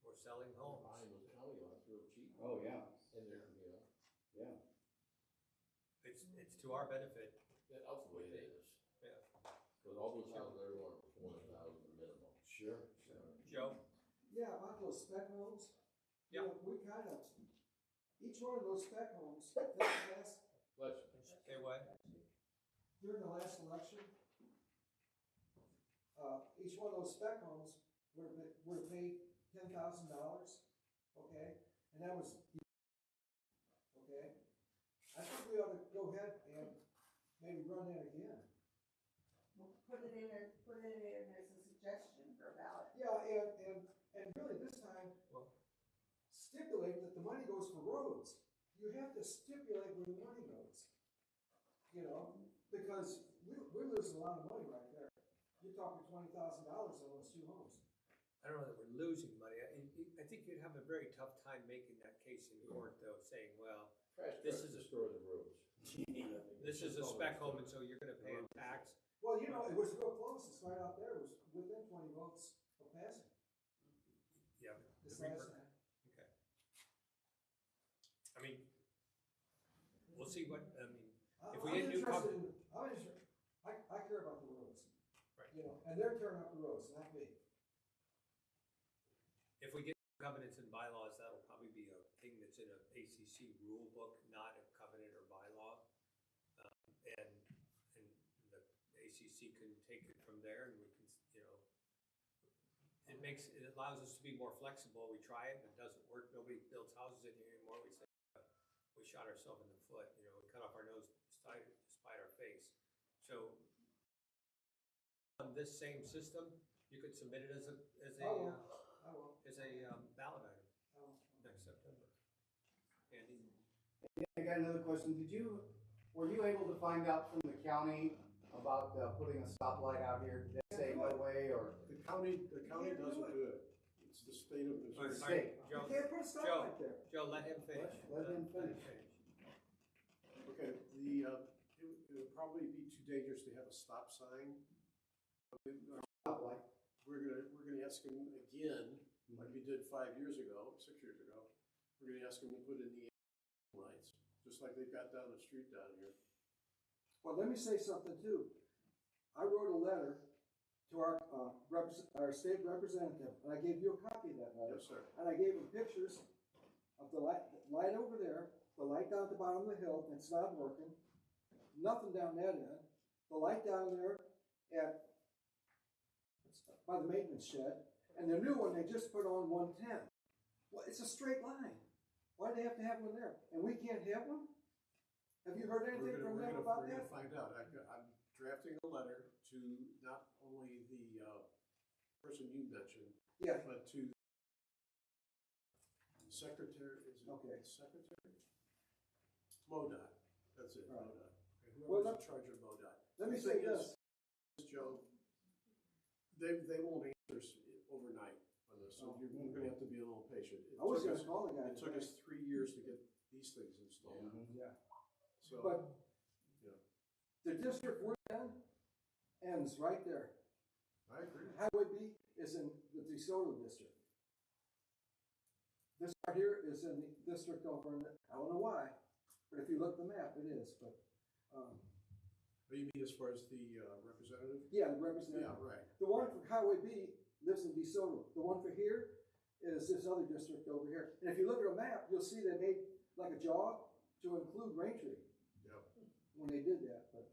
we're selling homes. Buying those county lots real cheap. Oh, yeah, And they're, yeah. It's to our benefit. that's the way it is. Yeah. Cause all those houses there want 1,000 minimum. Sure. Joe? Yeah, about those spec homes. Yeah. You know, we kind of, each one of those spec homes, I think Let's, Say what? during the last election, each one of those spec homes were paid $10,000, okay? And that was, okay? I think we ought to go ahead and maybe run that again. Put it in there as a suggestion for a ballot. Yeah, and really this time, Well- stipulate that the money goes for roads. You have to stipulate where the money goes. You know, because we're losing a lot of money right there. You're talking $20,000 on those 2 homes. I don't know that we're losing money. I think you'd have a very tough time making that case in court, though, saying, well, trash This trucks is a- destroy the roads. this is a spec home, and so you're gonna pay a tax. Well, you know, it was real close. It's right out there. It was within 20 votes of passing Yeah. this the last reper- time. Okay. I mean, we'll see what, If we get new I care about the roads. Right. You know, and they're tearing up the roads, not me. if we get covenants and bylaws, that'll probably be a thing that's in a ACC rule book, not a covenant or bylaw. And the ACC can take it from there, and we can, you know, it allows us to be more flexible. We try it, and it doesn't work. Nobody builds houses in here anymore. We say, we shot ourselves in the foot, you know, we cut off our nose to spite our face. So on this same system, you could submit it as a I will. as a ballot item I will. next September. Andy? I got another question. Were you able to find out from the county about putting a stoplight out here? Did they say no way, or? The county doesn't do it. It's the state of All Missouri. right, You Joe, can't put a stoplight there. Joe, let him finish. Let him finish. Okay, it would probably be too dangerous to have a stop sign. Stoplight. We're gonna ask him again, like we did 5 years ago, 6 years ago. We're gonna ask him to put in the lights, just like they've got down the street down here. Well, let me say something too. I wrote a letter to our state representative, and I gave you a copy of that letter. Yes, sir. And I gave him pictures of the light over there, the light down at the bottom of the hill, it's not working. Nothing down that end. The light down there by the maintenance shed, and the new one they just put on 110. Well, it's a straight line. Why do they have to have one there? And we can't have one? Have you heard anything from them about that? We're gonna find out. I'm drafting a letter to not only the person you mentioned, Yeah. but to secretary, is it Okay. secretary? MoDOT, that's it, Right. MoDOT. Okay, Well, whoever's in charge of MoDOT. Let me The say thing is, this. Joe, they won't answer us overnight on this, so we're gonna have to be a little patient. I was gonna call the guy. It took us 3 years to get these things installed. Yeah. So, But yeah, the district we're in ends right there. I agree. Highway B is in the DeSoto district. This part here is in the district over in, I don't know why, but if you look at the map, it is, but, You mean as far as the representative? yeah, the representative. Yeah, right. The one for Highway B lives in DeSoto. The one for here is this other district over here. And if you look at a map, you'll see they made like a jog to include Raintree. Yep. When they did that, but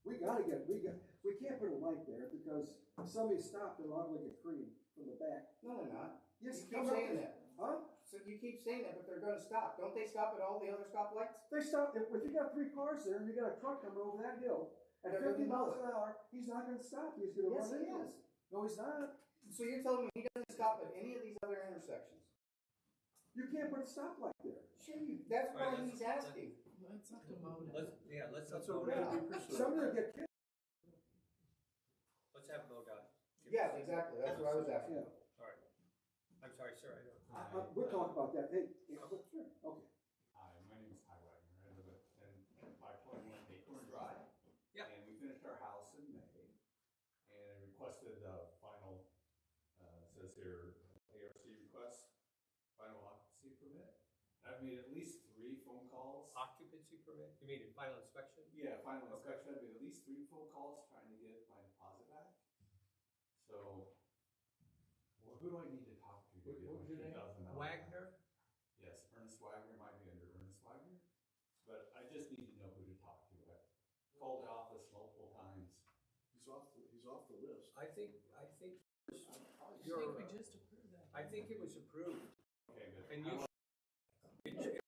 we can't put a light there because if somebody stopped, they're liable to get creamed from the back. No, they're not. Yes, You keep saying that. Huh? So you keep saying that, but they're gonna stop. Don't they stop at all the other stoplights? They stop, if you got 3 cars there and you got a truck coming over that hill at They're 50 gonna miles know an hour, he's not gonna stop, he's gonna Yes, run he into is. it. No, he's not. So you're telling me he doesn't stop at any of these other intersections? You can't put a stoplight there. Sure you, that's All right, why let's- he's asking. It's up to MoDOT. Let's That's have what we're MoDOT. gonna be pursuing. Somebody will get killed. Let's have MoDOT. Yeah, exactly. That's what I was asking. Yeah. All right. I'm sorry, sir, I don't. We'll talk about that. Hey, yeah, but sure, okay. Hi, my name is Ty Wagner. I live in 521 Acorn Drive. Yeah. And we finished our house in May and requested the final, says here, ARC request, final occupancy permit. I've made at least 3 phone calls. Occupancy permit? You mean in final inspection? Yeah, final inspection. I've made at least 3 phone calls trying to get my deposit back. So, well, who do I need to talk to to get my $2,000 back? Wagner? Yes, Ernest Wagner, might be under Ernest Wagner, but I just need to know who to talk to. I called the office multiple times. He's off the list. I think I think you're, we just approved that. I think it was approved. Okay, good. And you, okay.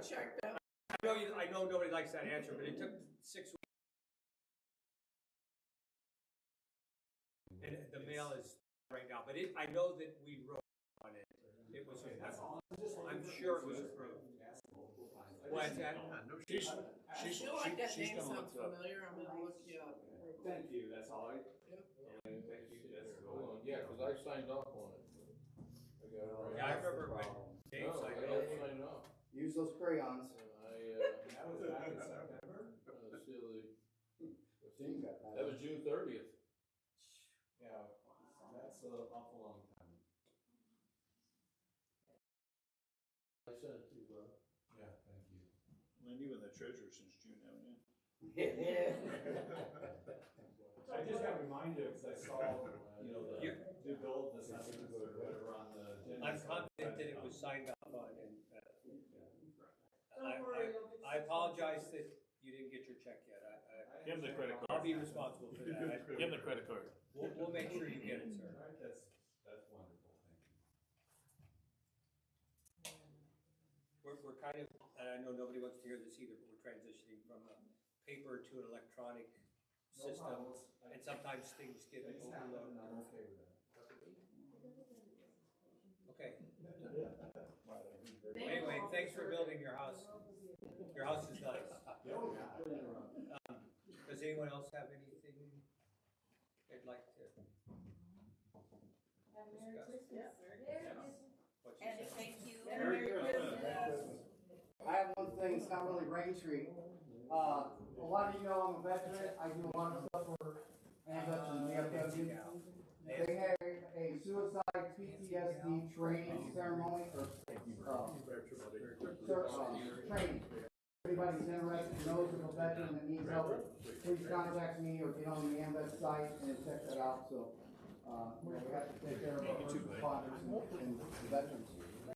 Check that. I know nobody likes that answer, but it took 6 weeks. And the mail is right now, but I know that we wrote on it. It was, I'm sure it was approved. Why is that? I feel like that name sounds familiar, I'm gonna look you up. Thank you, that's all I. Yep. And thank you, that's Hold on, yeah, cause I signed off on it. I got it right. Yeah, I remember when Dave No, I signed don't it. sign off. Use those crayons. That was back in September. Silly. June got that. That was June 30th. Yeah, that's an awful long time. I sent it to you, Bob. Yeah, thank you. Lynn, you've been the treasurer since June, haven't you? I just got reminded because I saw, the bill, the assessments or whatever on the agenda. I'm confident that it was signed off on, and Don't worry, you'll get I apologize that you didn't get your check yet. Give him the credit I'll be responsible for that. Give him the credit card. We'll make sure you get it, sir. All right, that's wonderful, thank you. We're kind of, and I know nobody wants to hear this either, but we're transitioning from a paper to an electronic system. And sometimes things get overloaded. I'm okay with that. Okay. Anyway, thanks for building your house. Your house is nice. Does anyone Anyone else have anything they'd like to Merry discuss? Christmas. Yeah. What you And said? thank you. Merry Christmas. I have one thing, it's not really Rain Street. A lot of you know I'm a veteran, I do a lot of stuff for ambulance and VFW. They had a suicide PTSD training ceremony, or, training. Everybody's interested, knows of a veteran that needs help, please contact me or get on the ambulance site and check that out, so, we have to take care of our first responders and veterans.